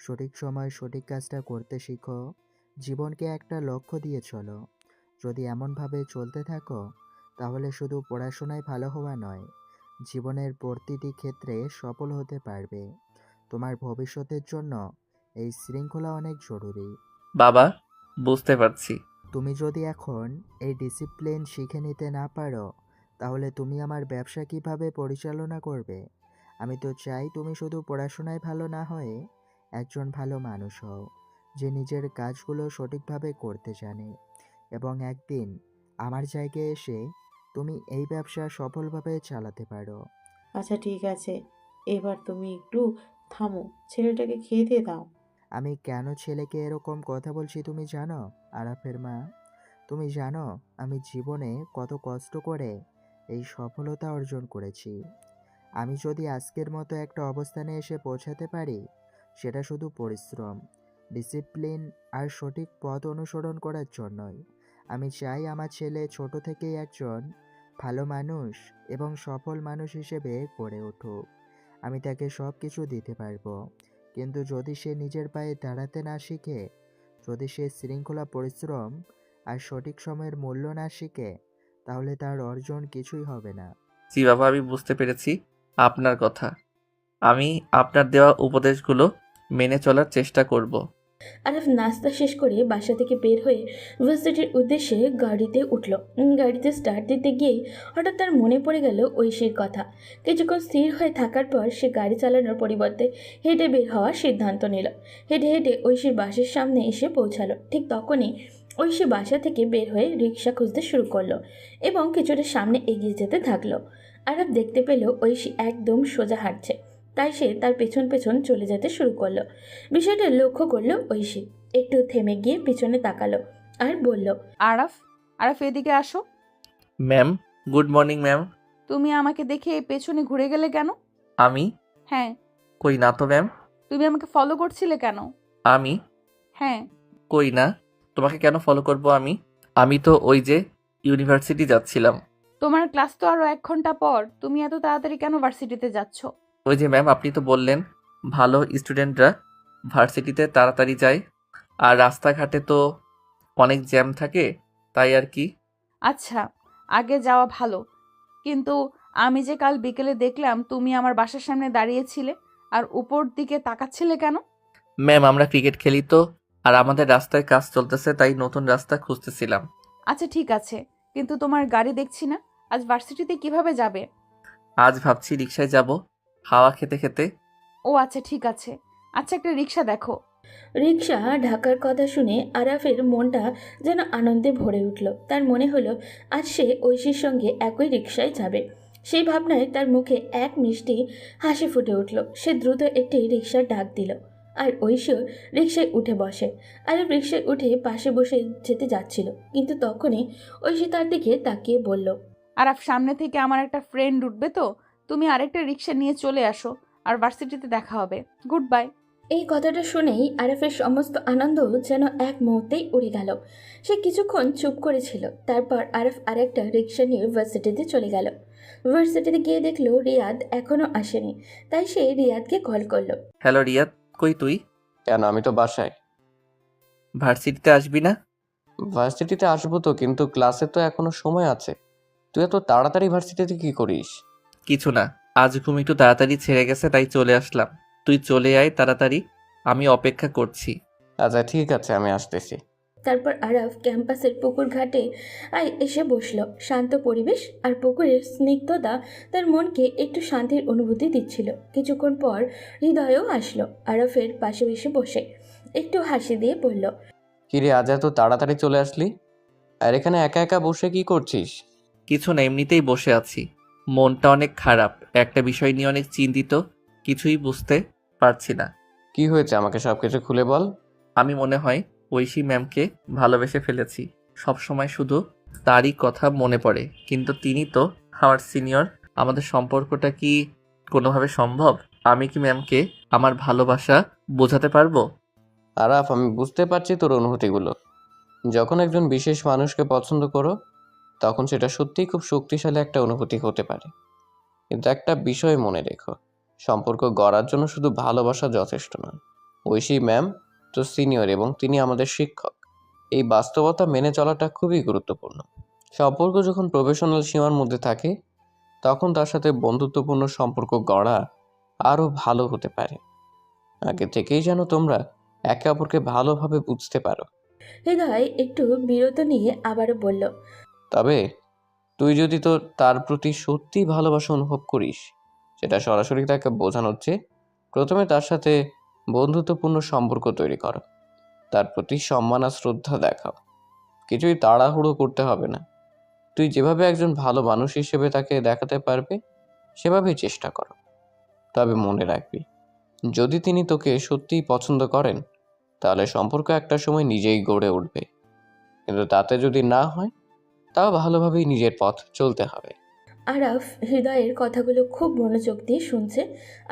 সঠিক সময় সঠিক কাজটা করতে শিখো। জীবনকে একটা লক্ষ্য দিয়ে চলো। যদি এমনভাবে চলতে থাকো তাহলে শুধু পড়াশোনায় ভালো হওয়া নয়, জীবনের প্রতিটি ক্ষেত্রে সফল হতে পারবে। তোমার ভবিষ্যতের জন্য এই শৃঙ্খলা অনেক জরুরি। বাবা, বুঝতে পারছি। তুমি যদি এখন এই ডিসিপ্লিন শিখে নিতে না পারো তাহলে তুমি আমার ব্যবসা কিভাবে পরিচালনা করবে? আমি তো চাই তুমি শুধু পড়াশোনায় ভালো না হয়ে একজন ভালো মানুষ হও, যে নিজের কাজগুলো সঠিকভাবে করতে জানে, এবং একদিন আমার জায়গায় এসে তুমি এই ব্যবসা সফলভাবে চালাতে পারো। আচ্ছা ঠিক আছে, এবার তুমি একটু থামো, ছেলেটাকে খেতে দাও। আমি কেন ছেলেকে এরকম কথা বলছি তুমি জানো, আরাফের মা? তুমি জানো আমি জীবনে কত কষ্ট করে এই সফলতা অর্জন করেছি। আমি যদি আজকের মতো একটা অবস্থানে এসে পৌঁছাতে পারি, সেটা শুধু পরিশ্রম, ডিসিপ্লিন আর সঠিক পথ অনুসরণ করার জন্যই। আমি চাই আমার ছেলে ছোট থেকেই একজন ভালো মানুষ এবং সফল মানুষ হিসেবে গড়ে উঠুক। আমি তাকে সব কিছু দিতে পারবো, কিন্তু যদি সে নিজের পায়ে দাঁড়াতে না শিখে, যদি সে শৃঙ্খলা, পরিশ্রম আর সঠিক সময়ের মূল্য না শিখে, তাহলে তার অর্জন কিছুই হবে না। জি বাবা, আমি বুঝতে পেরেছি আপনার কথা। আমি আপনার দেওয়া উপদেশগুলো মেনে চলার চেষ্টা করব। আরাফ নাস্তা শেষ করে বাসা থেকে বের হয়ে ভার্সিটির উদ্দেশ্যে গাড়িতে উঠল। গাড়িতে স্টার্ট দিতে গিয়ে হঠাৎ তার মনে পড়ে গেল ঐশীর কথা। কিছুক্ষণ স্থির হয়ে থাকার পর সে গাড়ি চালানোর পরিবর্তে হেঁটে বের হওয়ার সিদ্ধান্ত নিল। হেঁটে হেঁটে ঐশীর বাসের সামনে এসে পৌঁছালো। ঠিক তখনই ঐশী বাসা থেকে বের হয়ে রিক্সা খুঁজতে শুরু করলো এবং কিছুটা সামনে এগিয়ে যেতে থাকলো। আরাফ দেখতে পেল ঐশী একদম সোজা হাঁটছে, তাই সে তার পেছন পেছন চলে যেতে শুরু করলো। বিষয়টা লক্ষ্য করলো ঐশী, একটু থেমে গিয়ে পিছনে তাকালো আর বলল, আরাফ, আরাফ এদিকে আসো। Ma'am, good morning ma'am. তুমি আমাকে দেখে পেছনে ঘুরে গেলে কেন? আমি? হ্যাঁ। কই না তো ম্যাম। তুমি আমাকে ফলো করছিলে কেন? আমি? হ্যাঁ। কই না, তোমাকে কেন ফলো করব আমি? আমি তো ওই যে ইউনিভার্সিটি যাচ্ছিলাম। তোমার ক্লাস তো আরো 1 ঘন্টা পর, তুমি এত তাড়াতাড়ি কেন ভার্সিটিতে যাচ্ছ? ওই যে ম্যাম, আপনি তো বললেন ভালো স্টুডেন্টরা ভার্সিটিতে তাড়াতাড়ি যায়, আর রাস্তাঘাটে তো অনেক জ্যাম থাকে, তাই আর কি। আচ্ছা, আগে যাওয়া ভালো, কিন্তু আমি যে কাল বিকেলে দেখলাম তুমি আমার বাসার সামনে দাঁড়িয়েছিলে আর উপর দিকে তাকাচ্ছিলে কেন? ম্যাম, আমরা ক্রিকেট খেলি তো, আর আমাদের রাস্তায় কাজ চলতেছে, তাই নতুন রাস্তা খুঁজতেছিলাম। আচ্ছা ঠিক আছে, কিন্তু তোমার গাড়ি দেখছি না। আজ ভার্সিটিতে কিভাবে যাবে? আজ ভাবছি রিক্সায় যাব, হাওয়া খেতে খেতে। ও আচ্ছা ঠিক আছে। আচ্ছা একটা রিক্সা দেখো। রিক্সা ঢাকার কথা শুনে আরাফের মনটা যেন আনন্দে ভরে উঠল। তার মনে হলো আজ সে ঐশীর সঙ্গে একই রিক্সায় যাবে। সেই ভাবনায় তার মুখে এক মিষ্টি হাসি ফুটে উঠল। সে দ্রুত একটি রিক্সার ডাক দিল আর ঐশীও রিক্সায় উঠে বসে। আরাফ রিক্সায় উঠে পাশে বসে যেতে যাচ্ছিল, কিন্তু তখনই ঐশী তার দিকে তাকিয়ে বলল, আরাফ, সামনে থেকে আমার একটা ফ্রেন্ড উঠবে, তো তুমি আরেকটা রিক্সা নিয়ে চলে আসো, আর ভার্সিটিতে দেখা হবে। Good bye. এই কথাটা শুনেই আরাফের সমস্ত আনন্দ যেন এক মুহূর্তেই উড়ে গেল। সে কিছুক্ষণ চুপ করেছিল, তারপর আরাফ আরেকটা রিক্সা নিয়ে ভার্সিটিতে চলে গেল। ভার্সিটিতে গিয়ে দেখলো রিয়াদ এখনো আসেনি, তাই সে রিয়াদকে কল করলো। হ্যালো রিয়াদ, কই তুই? কেন, আমি তো বাসায়। ভার্সিটিতে আসবি না? ভার্সিটিতে আসবো তো, কিন্তু ক্লাসে তো এখনো সময় আছে। তুই এত তাড়াতাড়ি ভার্সিটিতে কি করিস? কিছু না, আজ ঘুম একটু তাড়াতাড়ি ছেড়ে গেছে, তাই চলে আসলাম। তুই চলে আয় তাড়াতাড়ি, আমি অপেক্ষা করছি। আচ্ছা ঠিক আছে, আমি আসতেছি। তারপর আরাফ ক্যাম্পাসের পুকুর ঘাটে এসে বসলো। শান্ত পরিবেশ আর পুকুরের স্নিগ্ধতা তার মনকে একটু শান্তির অনুভূতি দিচ্ছিল। কিছুক্ষণ পর হৃদয়ও আসলো আরাফের পাশে এসে বসে একটু হাসি দিয়ে বলল, কিরে, আজ এত তাড়াতাড়ি চলে আসলি? আর এখানে একা একা বসে কি করছিস? কিছু না, এমনিতেই বসে আছি। মনটা অনেক খারাপ, একটা বিষয় নিয়ে অনেক চিন্তিত, কিছুই বুঝতে পারছি না। কি হয়েছে, আমাকে সবকিছু খুলে বল। আমি মনে হয় ঐশী ম্যামকে ভালোবেসে ফেলেছি। সব সময় শুধু তারই কথা মনে পড়ে, কিন্তু তিনি তো আমার সিনিয়র। আমাদের সম্পর্কটা কি কোনোভাবে সম্ভব? আমি কি ম্যামকে আমার ভালোবাসা বোঝাতে পারবো? আরাফ, আমি বুঝতে পারছি তোর অনুভূতিগুলো। যখন একজন বিশেষ মানুষকে পছন্দ করো, তখন সেটা সত্যিই খুব শক্তিশালী একটা অনুভূতি হতে পারে। কিন্তু একটা বিষয় মনে রেখো, সম্পর্ক গড়ার জন্য শুধু ভালোবাসা যথেষ্ট নয়। ঐশী ম্যাম তো সিনিয়র এবং তিনি আমাদের শিক্ষক। এই বাস্তবতা মেনে চলাটা খুবই গুরুত্বপূর্ণ। সম্পর্ক যখন প্রফেশনাল সীমার মধ্যে থাকে, তখন তার সাথে বন্ধুত্বপূর্ণ সম্পর্ক গড়া আরও ভালো হতে পারে। আগে থেকেই যেন তোমরা একে অপরকে ভালোভাবে বুঝতে পারো। হৃদয় একটু বিরত নিয়ে আবারও বলল, তবে তুই যদি তার প্রতি সত্যি ভালোবাসা অনুভব করিস, সেটা সরাসরি তাকে বোঝানোর চেয়ে প্রথমে তার সাথে বন্ধুত্বপূর্ণ সম্পর্ক তৈরি করো। তার প্রতি সম্মান আর শ্রদ্ধা দেখাও। কিছুই তাড়াহুড়ো করতে হবে না। তুই যেভাবে একজন ভালো মানুষ হিসেবে তাকে দেখাতে পারবে, সেভাবেই চেষ্টা করো। তবে মনে রাখবি, যদি তিনি তোকে সত্যিই পছন্দ করেন, তাহলে সম্পর্ক একটা সময় নিজেই গড়ে উঠবে। কিন্তু তাতে যদি না হয়, তাও ভালোভাবেই নিজের পথ চলতে হবে। আরাফ হৃদয়ের কথাগুলো খুব মনোযোগ দিয়ে শুনছে,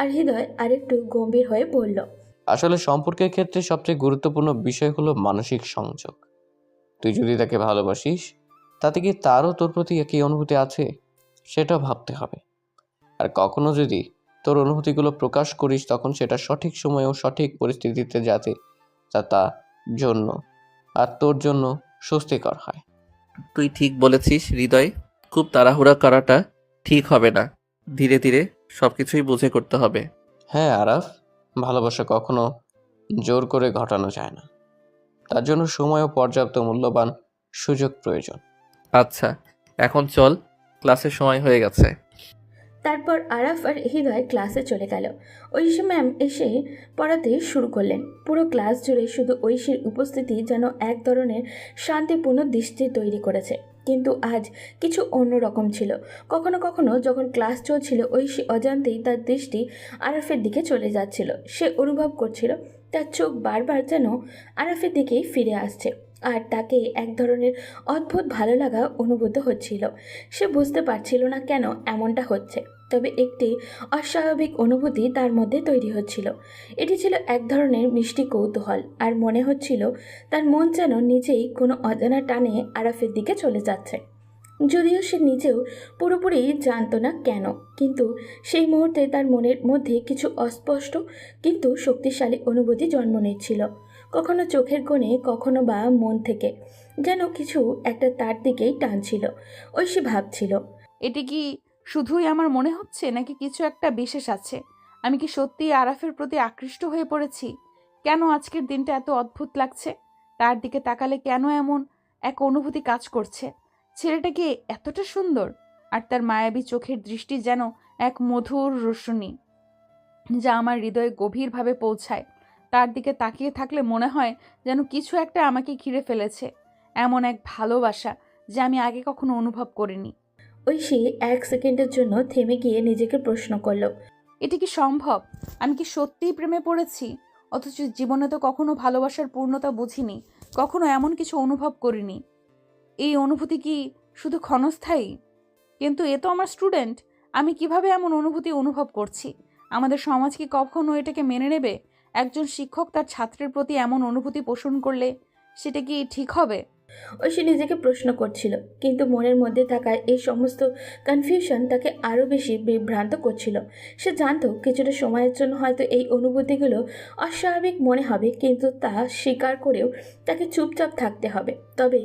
আর হৃদয় আরেকটু গম্ভীর হয়ে বলল, আসলে সম্পর্কের ক্ষেত্রে সবচেয়ে গুরুত্বপূর্ণ বিষয় হলো মানসিক সংযোগ। তুই যদি তাকে ভালোবাসিস, তাতে কি তারও তোর প্রতি একই অনুভূতি আছে, সেটা ভাবতে হবে। আর কখনো যদি তোর অনুভূতিগুলো প্রকাশ করিস, তখন সেটা সঠিক সময়ে ও সঠিক পরিস্থিতিতে যাতে তা জন্য আর তোর জন্য স্বস্তিকর হয়। তুই ঠিক বলেছিস হৃদয়, খুব তাড়াহুড়া করাটা ঠিক হবে না। ধীরে ধীরে সবকিছুই বুঝে করতে হবে। হ্যাঁ আরাফ, ভালোবাসা কখনো জোর করে ঘটানো যায় না। তার জন্য সময় ও পর্যাপ্ত মূল্যবান সুযোগ প্রয়োজন। আচ্ছা, এখন চল, ক্লাসের সময় হয়ে গেছে। তারপর আরাফ আর হৃদয় ক্লাসে চলে গেল। ঐশী ম্যাম এসে পড়াতে শুরু করলেন। পুরো ক্লাস জুড়ে শুধু ঐশীর উপস্থিতি যেন এক ধরনের শান্তিপূর্ণ দৃষ্টি তৈরি করেছে। কিন্তু আজ কিছু অন্যরকম ছিল। কখনো কখনো যখন ক্লাস চলছিল, ঐশী অজান্তেই তার দৃষ্টি আরাফের দিকে চলে যাচ্ছিল। সে অনুভব করছিল তার চোখ বারবার যেন আরাফের দিকেই ফিরে আসছে, আর তাকে এক ধরনের অদ্ভুত ভালো লাগা অনুভূত হচ্ছিল। সে বুঝতে পারছিল না কেন এমনটা হচ্ছে, তবে একটি অস্বাভাবিক অনুভূতি তার মধ্যে তৈরি হচ্ছিল। এটি ছিল এক ধরনের মিষ্টি কৌতূহল, আর মনে হচ্ছিল তার মন যেন নিজেই কোনো অজানা টানে আরাফের দিকে চলে যাচ্ছে। যদিও সে নিজেও পুরোপুরি জানতো না কেন, কিন্তু সেই মুহূর্তে তার মনের মধ্যে কিছু অস্পষ্ট কিন্তু শক্তিশালী অনুভূতি জন্ম নিচ্ছিল। কখনো চোখের কোণে, কখনো বা মন থেকে যেন কিছু একটা তার দিকেই টানছিল। ঐশী ভাবছিল, এটি কি শুধুই আমার মনে হচ্ছে, নাকি কিছু একটা বিশেষ আছে? আমি কি সত্যিই আরাফের প্রতি আকৃষ্ট হয়ে পড়েছি? কেন আজকের দিনটা এত অদ্ভুত লাগছে? তার দিকে তাকালে কেন এমন এক অনুভূতি কাজ করছে? ছেলেটা কি এতটা সুন্দর? আর তার মায়াবী চোখের দৃষ্টি যেন এক মধুর রোশনী, যা আমার হৃদয়ে গভীরভাবে পৌঁছায়। তার দিকে তাকিয়ে থাকলে মনে হয় যেন কিছু একটা আমাকে ঘিরে ফেলেছে, এমন এক ভালোবাসা যা আমি আগে কখনো অনুভব করিনি। ঐশী এক সেকেন্ডের জন্য থেমে গিয়ে নিজেকে প্রশ্ন করল, এটি কি সম্ভব? আমি কি সত্যিই প্রেমে পড়েছি? অথচ জীবনে তো কখনো ভালোবাসার পূর্ণতা বুঝিনি, কখনো এমন কিছু অনুভব করিনি। এই অনুভূতি কি শুধু ক্ষণস্থায়ী? কিন্তু এ তো আমার স্টুডেন্ট, আমি কিভাবে এমন অনুভূতি অনুভব করছি? আমাদের সমাজ কি কখনো এটাকে মেনে নেবে? একজন শিক্ষক তার ছাত্রের প্রতি এমন অনুভূতি পোষণ করলে সেটা কি ঠিক হবে? ঐশী নিজেকে প্রশ্ন করছিল, কিন্তু মনের মধ্যে থাকা এই সমস্ত কনফিউশন তাকে আরও বেশি বিভ্রান্ত করছিল। সে জানতো কিছুটা সময়ের জন্য হয়তো এই অনুভূতিগুলো অস্বাভাবিক মনে হবে, কিন্তু তা স্বীকার করেও তাকে চুপচাপ থাকতে হবে। তবে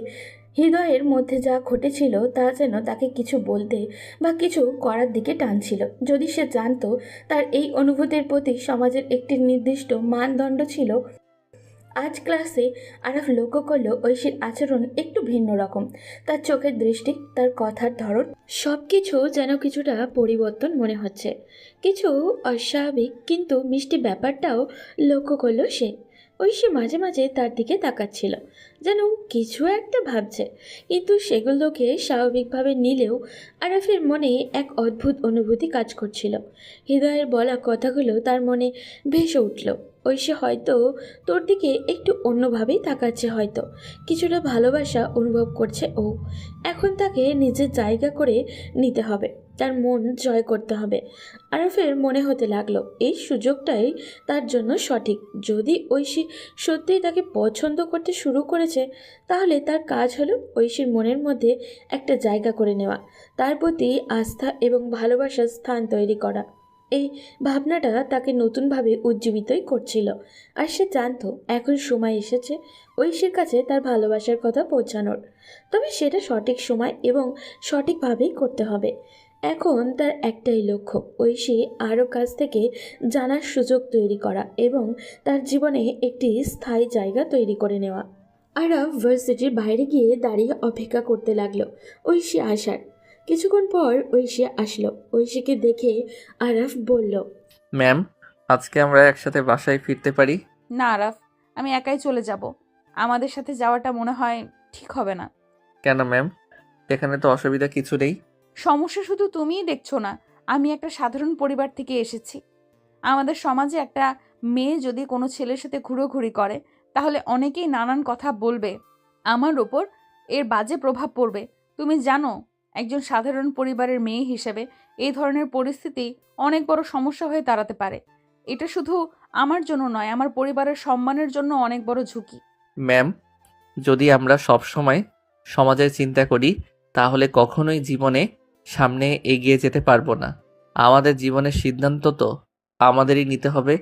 হৃদয়ের মধ্যে যা ঘটেছিল তা যেন তাকে কিছু বলতে বা কিছু করার দিকে টানছিল। যদি সে জানতো তার এই অনুভূতির প্রতি সমাজের একটি নির্দিষ্ট মানদণ্ড ছিল। আজ ক্লাসে আরাফ লক্ষ্য করলো ঐশীর আচরণ একটু ভিন্ন রকম। তার চোখের দৃষ্টি, তার কথার ধরন, সব কিছু যেন কিছুটা পরিবর্তন মনে হচ্ছে। কিছু অস্বাভাবিক কিন্তু মিষ্টি ব্যাপারটাও লক্ষ্য করলো সে। ঐশী মাঝে মাঝে তার দিকে তাকাচ্ছিল, যেন কিছু একটা ভাবছে, কিন্তু সেগুলোকে স্বাভাবিকভাবে নিলেও আরাফের মনে এক অদ্ভুত অনুভূতি কাজ করছিল। হৃদয়ের বলা কথাগুলো তার মনে ভেসে উঠল। ঐশী হয়তো তোর দিকে একটু অন্যভাবেই তাকাচ্ছে, হয়তো কিছুটা ভালোবাসা অনুভব করছে ও। এখন তাকে নিজের জায়গা করে নিতে হবে, তার মন জয় করতে হবে। আরাফের মনে হতে লাগলো এই সুযোগটাই তার জন্য সঠিক। যদি ঐশী সত্যিই তাকে পছন্দ করতে শুরু করেছে, তাহলে তার কাজ হলো ঐশীর মনের মধ্যে একটা জায়গা করে নেওয়া, তার প্রতি আস্থা এবং ভালোবাসার স্থান তৈরি করা। এই ভাবনাটা তাকে নতুনভাবে উজ্জীবিতই করছিল। আর সে জানতো এখন সময় এসেছে ঐশীর কাছে তার ভালোবাসার কথা পৌঁছানোর। তবে সেটা সঠিক সময় এবং সঠিকভাবেই করতে হবে। এখন তার একটাই লক্ষ্য, ঐশী আরও কাছ থেকে জানার সুযোগ তৈরি করা এবং তার জীবনে একটি স্থায়ী জায়গা তৈরি করে নেওয়া। আরাফ ভার্সিটির বাইরে গিয়ে দাঁড়িয়ে অপেক্ষা করতে লাগলো ঐশী আসার। কিছুক্ষণ পর ঐশী আসলো। ঐশীকে দেখে আরাফ বলল, ম্যাম, আজকে আমরা একসাথে বাসায় ফিরতে পারি? না আরাফ, আমি একাই চলে যাব। আমাদের সাথে যাওয়াটা মনে হয় ঠিক হবে না। কেন ম্যাম? এখানে তো অসুবিধা কিছু নেই। সমস্যা শুধু তুমিই দেখছো না, আমি একটা সাধারণ পরিবার থেকে এসেছি। আমাদের সমাজে একটা মেয়ে যদি কোনো ছেলের সাথে ঘুরোঘুরি করে তাহলে অনেকেই নানান কথা বলবে, আমার ওপর এর বাজে প্রভাব পড়বে। তুমি জানো, একজন সাধারণ পরিবারের মেয়ে হিসেবে এই ধরনের পরিস্থিতি অনেক বড় সমস্যা হয়ে দাঁড়াতে পারে। এটা শুধু আমার জন্য নয়, আমার পরিবারের সম্মানের জন্য অনেক বড় ঝুঁকি। ম্যাম, যদি আমরা সব সময় সমাজের চিন্তা করি তাহলে কখনোই জীবনে সামনে এগিয়ে যেতে পারবো না। আমাদের জীবনের সিদ্ধান্ত তো আমাদেরই নিতে হবে।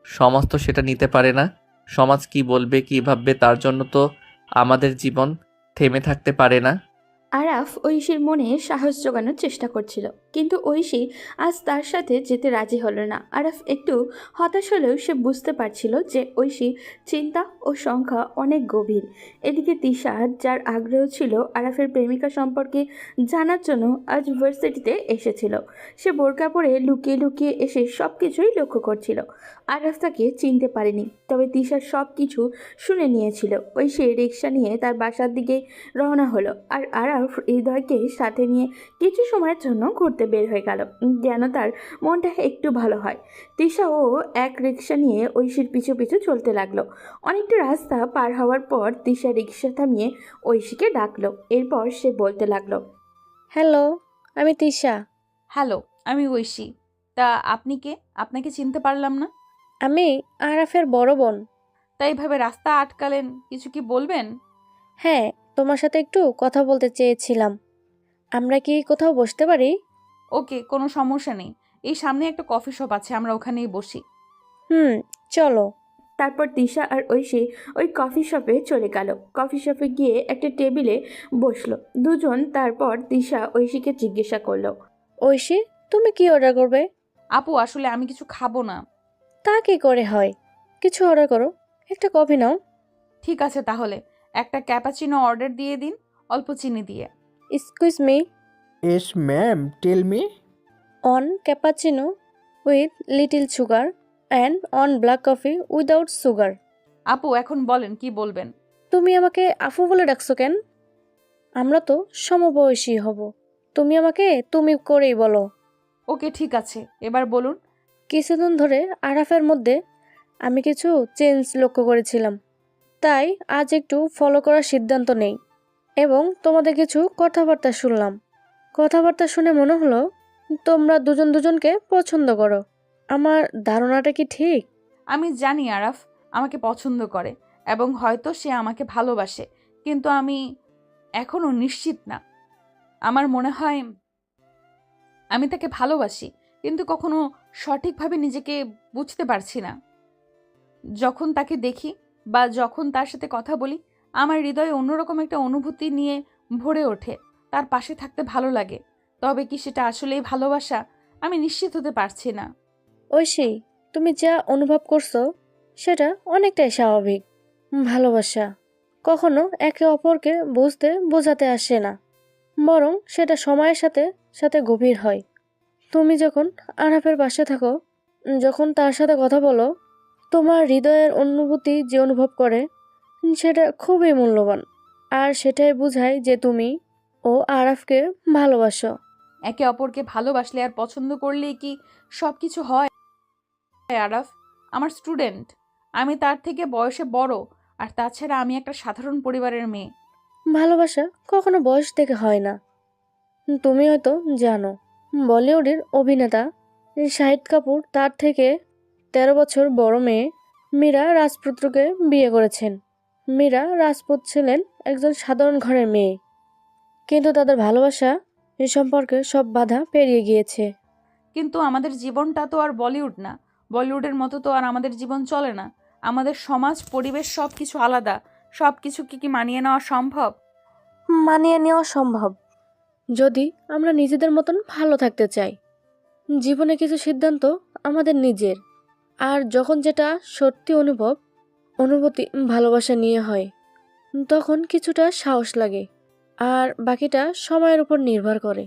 সমাজ তো সেটা নিতে পারে না। সমাজ কি বলবে, কি ভাববে, তার জন্য তো আমাদের জীবন থেমে থাকতে পারে না। আরাফ ঐশীর মনে সাহস জোগানোর চেষ্টা করছিল, কিন্তু ঐশী আজ তার সাথে যেতে রাজি হলো না। আরাফ একটু হতাশ হলেও সে বুঝতে পারছিল যে ঐশী চিন্তা ও সংখ্যা অনেক গভীর। এদিকে তিশা, যার আগ্রহ ছিল আরাফের প্রেমিকা সম্পর্কে জানার জন্য, আজ ভার্সিটিতে এসেছিল। সে বোরকা পরে লুকিয়ে লুকিয়ে এসে সব কিছুই লক্ষ্য করছিল। আরাফ তাকে চিনতে পারেনি, তবে তিশার সব কিছু শুনে নিয়েছিল। ঐশী রিক্সা নিয়ে তার বাসার দিকে রওনা হলো, আর আরাফ হৃদয়কে সাথে নিয়ে কিছু সময়ের জন্য ঘুরতে বের হয়ে গেল, যেন তার মনটা একটু ভালো হয়। তিশাও এক রিক্সা নিয়ে ঐশীর পিছু পিছু চলতে লাগলো। অনেকটা রাস্তা পার হওয়ার পর তিশা রিক্সা থামিয়ে ঐশীকে ডাকলো। এরপর সে বলতে লাগলো, হ্যালো, আমি তিশা। হ্যালো, আমি ঐশী। তা আপনি কে? আপনাকে চিনতে পারলাম না। আমি আরাফের বড় বোন। তাই এভাবে রাস্তা আটকালেন, কিছু কি বলবেন? হ্যাঁ, তোমার সাথে একটু কথা বলতে চেয়েছিলাম। আমরা কি কোথাও বসতে পারি? ওকে, কোনো সমস্যা নেই। এই সামনে একটা কফি শপ আছে, আমরা ওখানেই বসি। হুম, চলো। তারপর তিশা আর ঐশী ওই কফি শপে চলে গেল। কফি শপে গিয়ে একটা টেবিলে বসলো দুজন। তারপর তিশা ঐশীকে জিজ্ঞাসা করলো, ঐশী, তুমি কি অর্ডার করবে? আপু, আসলে আমি কিছু খাবো না। তা কি করে হয়? কিছু অর্ডার করো, একটা কফি নাও। ঠিক আছে, তাহলে একটা ক্যাপাচিনো অর্ডার দিয়ে দিন, অল্প চিনি দিয়ে। Excuse me, yes ma'am, tell me. One cappuccino with little sugar and one black coffee without sugar. আপু, এখন বলেন কি বলবেন। তুমি আমাকে আফু বলে ডাকছো কেন? আমরা তো সমবয়সী হব। তুমি আমাকে তুমি করেই বলো। ওকে, ঠিক আছে, এবার বলুন। কিছুদিন ধরে আরাফের মধ্যে আমি কিছু চেঞ্জ লক্ষ্য করেছিলাম, তাই আজ একটু ফলো করার সিদ্ধান্ত নেই। এবং তোমাদের কিছু কথাবার্তা শুনলাম। কথাবার্তা শুনে মনে হলো তোমরা দুজন দুজনকে পছন্দ করো। আমার ধারণাটা কি ঠিক? আমি জানি আরাফ আমাকে পছন্দ করে এবং হয়তো সে আমাকে ভালোবাসে, কিন্তু আমি এখনো নিশ্চিত না। আমার মনে হয় আমি তাকে ভালোবাসি, কিন্তু কখনো সঠিকভাবে নিজেকে বুঝতে পারছি না। যখন তাকে দেখি বা যখন তার সাথে কথা বলি, আমার হৃদয়ে অন্যরকম একটা অনুভূতি নিয়ে ভরে ওঠে। তার পাশে থাকতে ভালো লাগে, তবে কি সেটা আসলেই ভালোবাসা, আমি নিশ্চিত হতে পারছি না। ঐশী, তুমি যা অনুভব করছো সেটা অনেকটাই স্বাভাবিক। ভালোবাসা কখনো একে অপরকে বুঝতে বোঝাতে আসে না, বরং সেটা সময়ের সাথে সাথে গভীর হয়। তুমি যখন আরাফের পাশে থাকো, যখন তার সাথে কথা বলো, তোমার হৃদয়ের অনুভূতি যে অনুভব করে সেটা খুবই মূল্যবান। আর সেটাই বোঝায় যে তুমি ও আরাফকে ভালোবাসো। একে অপরকে ভালোবাসলে আর পছন্দ করলেই কি সব কিছু হয়? আরাফ আমার স্টুডেন্ট, আমি তার থেকে বয়সে বড়, আর তাছাড়া আমি একটা সাধারণ পরিবারের মেয়ে। ভালোবাসা কখনো বয়স থেকে হয় না। তুমি হয়তো জানো, বলিউডের অভিনেতা শাহিদ কাপুর তার থেকে 13 বছর বড় মেয়ে মীরা রাজপুতকে বিয়ে করেছেন। মীরা রাজপুত ছিলেন একজন সাধারণ ঘরের মেয়ে, কিন্তু তাদের ভালোবাসা এ সম্পর্কে সব বাধা পেরিয়ে গিয়েছে। কিন্তু আমাদের জীবনটা তো আর বলিউড না। বলিউডের মতো তো আর আমাদের জীবন চলে না। আমাদের সমাজ পরিবেশ সব কিছু আলাদা। সব কিছু কি মানিয়ে নেওয়া সম্ভব? মানিয়ে নেওয়া সম্ভব যদি আমরা নিজেদের মতন ভালো থাকতে চাই। জীবনে কিছু সিদ্ধান্ত আমাদের নিজের, আর যখন যেটা সত্যি অনুভূতি ভালোবাসা নিয়ে হয়, তখন কিছুটা সাহস লাগে, আর বাকিটা সময়ের উপর নির্ভর করে।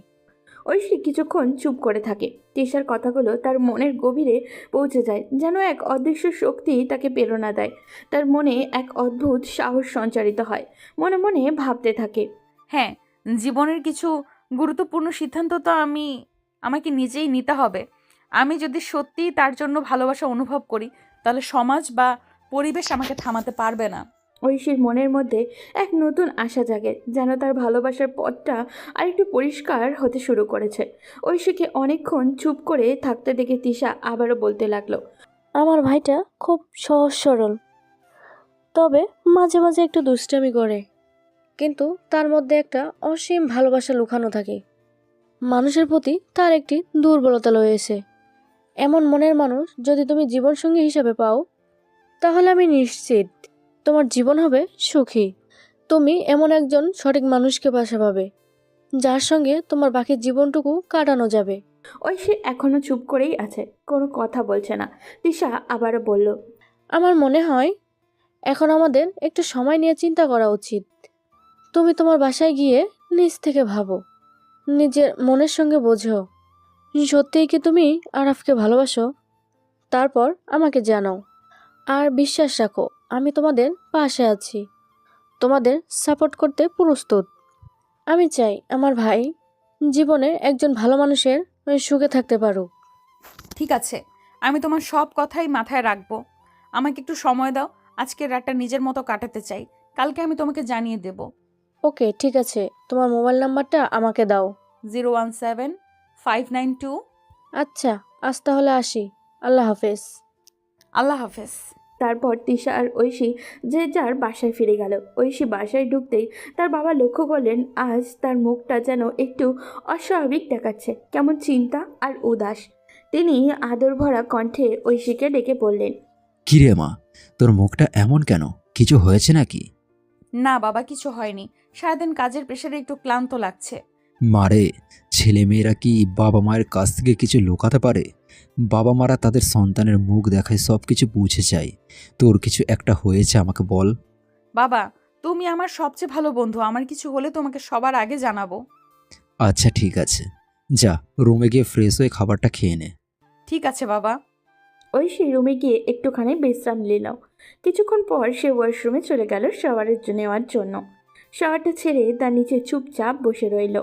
ঐশী কিছুক্ষণ চুপ করে থাকে। তিশার কথাগুলো তার মনের গভীরে পৌঁছে যায়, যেন এক অদৃশ্য শক্তি তাকে প্রেরণা দেয়। তার মনে এক অদ্ভুত সাহস সঞ্চারিত হয়। মনে মনে ভাবতে থাকে, হ্যাঁ, জীবনের কিছু গুরুত্বপূর্ণ সিদ্ধান্ত তো আমাকে নিজেই নিতে হবে। আমি যদি সত্যিই তার জন্য ভালোবাসা অনুভব করি, তাহলে সমাজ বা পরিবেশ আমাকে থামাতে পারবে না। ঐশীর মনের মধ্যে এক নতুন আশা জাগে, যেন তার ভালোবাসার পথটা আরেকটু পরিষ্কার হতে শুরু করেছে। ঐশীকে অনেকক্ষণ চুপ করে থাকতে দেখে তিশা আবারও বলতে লাগলো, আমার ভাইটা খুব সহজ সরল, তবে মাঝে মাঝে একটু দুষ্টামি করে, কিন্তু তার মধ্যে একটা অসীম ভালোবাসা লুকানো থাকে। মানুষের প্রতি তার একটি দুর্বলতা রয়েছে। এমন মনের মানুষ যদি তুমি জীবনসঙ্গী হিসেবে পাও, তাহলে আমি নিশ্চিত তোমার জীবন হবে সুখী। তুমি এমন একজন সঠিক মানুষকে বাসা পাবে, যার সঙ্গে তোমার বাকি জীবনটুকু কাটানো যাবে। ঐশী এখনো চুপ করেই আছে, কোনো কথা বলছে না। তিশা আবারও বলল, আমার মনে হয় এখন আমাদের একটু সময় নিয়ে চিন্তা করা উচিত। তুমি তোমার বাসায় গিয়ে নিজ থেকে ভাবো, নিজের মনের সঙ্গে বোঝো, সত্যিই কি তুমি আরাফকে ভালোবাসো? তারপর আমাকে জানাও, আর বিশ্বাস রাখো আমি তোমাদের পাশে আছি, তোমাদের সাপোর্ট করতে প্রস্তুত। আমি চাই আমার ভাই জীবনে একজন ভালো মানুষের সুখে থাকতে পারুক। ঠিক আছে, আমি তোমার সব কথাই মাথায় রাখবো। আমাকে একটু সময় দাও। আজকের রাতটা নিজের মতো কাটাতে চাই। কালকে আমি তোমাকে জানিয়ে দেব। ওকে, ঠিক আছে, তোমার মোবাইল নাম্বারটা আমাকে দাও। 017592। আচ্ছা, আজ তাহলে আসি। আল্লাহ হাফেজ। আল্লাহ হাফেজ। তারপর তিশা আর ঐশী যে যার বাসায় ফিরে গেল। ঐশী বাসায় ঢুকতেই তার বাবা লক্ষ্য করলেন আজ তার মুখটা যেন একটু অস্বাভাবিক দেখাচ্ছে, কেমন চিন্তা আর উদাস। তিনি আদর ভরা কণ্ঠে ঐশীকে ডেকে বললেন, কিরে মা, তোর মুখটা এমন কেন? কিছু হয়েছে নাকি? না বাবা, কিছু হয়নি। সারাদিন কাজের প্রেশারে একটু ক্লান্ত লাগছে। মারে, ছেলেমেয়েরা কি বাবা মায়ের কাছ থেকে কিছু লুকাতে পারে? বাবা মারা তাদের সন্তানের মুখ দেখায় সব কিছু বুঝে যায়। তোর কিছু একটা হয়েছে আমাকে বল। বাবা, তুমি আমার সবচেয়ে ভালো বন্ধু। আমার কিছু হলে তোমাকে সবার আগে জানাবো। আচ্ছা ঠিক আছে, যা রুমে গিয়ে ফ্রেশ হয়ে খাবারটা খেয়ে নে। ঠিক আছে বাবা। ঐশী রুমে গিয়ে একটুখানি বিশ্রাম নিল। কিছুক্ষণ পর সে ওয়াশরুমে চলে গেল শাওয়ারের নেওয়ার জন্য। শাওয়ারটা ছেড়ে তার নিচে চুপচাপ বসে রইল।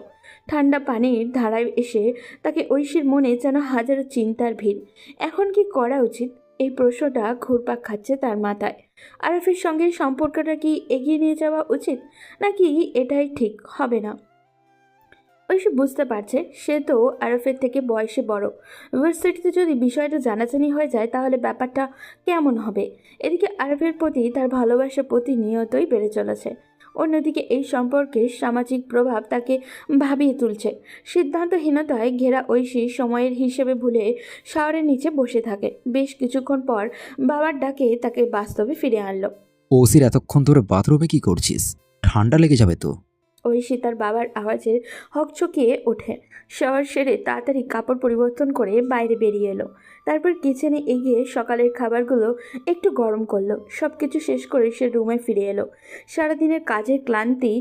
ঠান্ডা পানির ধারায় এসে তাকে ঐশীর মনে যেন হাজারো চিন্তার ভিড়। এখন কি করা উচিত, এই প্রশ্নটা ঘুরপাক খাচ্ছে তার মাথায়। আরাফের সঙ্গে সম্পর্কটা কি এগিয়ে নিয়ে যাওয়া উচিত, নাকি এটাই ঠিক হবে না? ঐশী বুঝতে পারছে সে তো আরাফের থেকে বয়সে বড়। ইউনিভার্সিটিতে যদি বিষয়টা জানাজানি হয়ে যায় তাহলে ব্যাপারটা কেমন হবে। এদিকে আরাফের প্রতি তার ভালোবাসা প্রতিনিয়তই বেড়ে চলেছে। অন্যদিকে এই সম্পর্কের সামাজিক প্রভাব তাকে ভাবিয়ে তুলছে। সিদ্ধান্তহীনতায় ঘেরা ঐশী সময়ের হিসেবে ভুলে শাওয়ারের নিচে বসে থাকে। বেশ কিছুক্ষণ পর বাবার ডাকে তাকে বাস্তবে ফিরে আনলো। ওসির এতক্ষণ ধরে বাথরুমে কি করছিস? ঠান্ডা লেগে যাবে তো। ঐশী তার বাবার আওয়াজে হকচকিয়ে ওঠে। শাওয়ার সেরে তাড়াতাড়ি কাপড় পরিবর্তন করে বাইরে বেরিয়ে এলো। তারপর কিচেনে এগিয়ে সকালের খাবারগুলো একটু গরম করলো। সব কিছু শেষ করে সে রুমে ফিরে এলো। সারাদিনের কাজের ক্লান্তি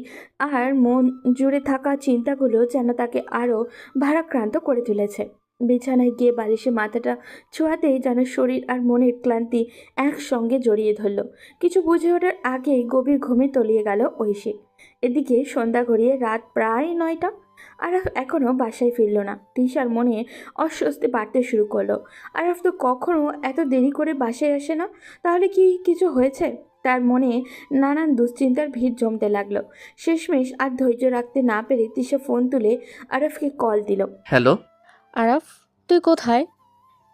আর মন জুড়ে থাকা চিন্তাগুলো যেন তাকে আরও ভারাক্রান্ত করে তুলেছে। বিছানায় গিয়ে বালিশে মাথাটা ছোঁয়াতেই যেন শরীর আর মনের ক্লান্তি একসঙ্গে জড়িয়ে ধরল। কিছু বুঝে ওঠার আগেই গভীর ঘুমে তলিয়ে গেল ঐশী। এদিকে সন্ধ্যা গড়িয়ে রাত প্রায় 9টা। আরাফ এখনও বাসায় ফিরল না। তিশার মনে অস্বস্তি বাড়তে শুরু করলো। আরাফ তো কখনো এত দেরি করে বাসায় আসে না, তাহলে কি কিছু হয়েছে? তার মনে নানান দুশ্চিন্তার ভিড় জমতে লাগলো। শেষমেশ আর ধৈর্য রাখতে না পেরে তিশা ফোন তুলে আরাফকে কল দিল। হ্যালো। আরাফ, তুই কোথায়?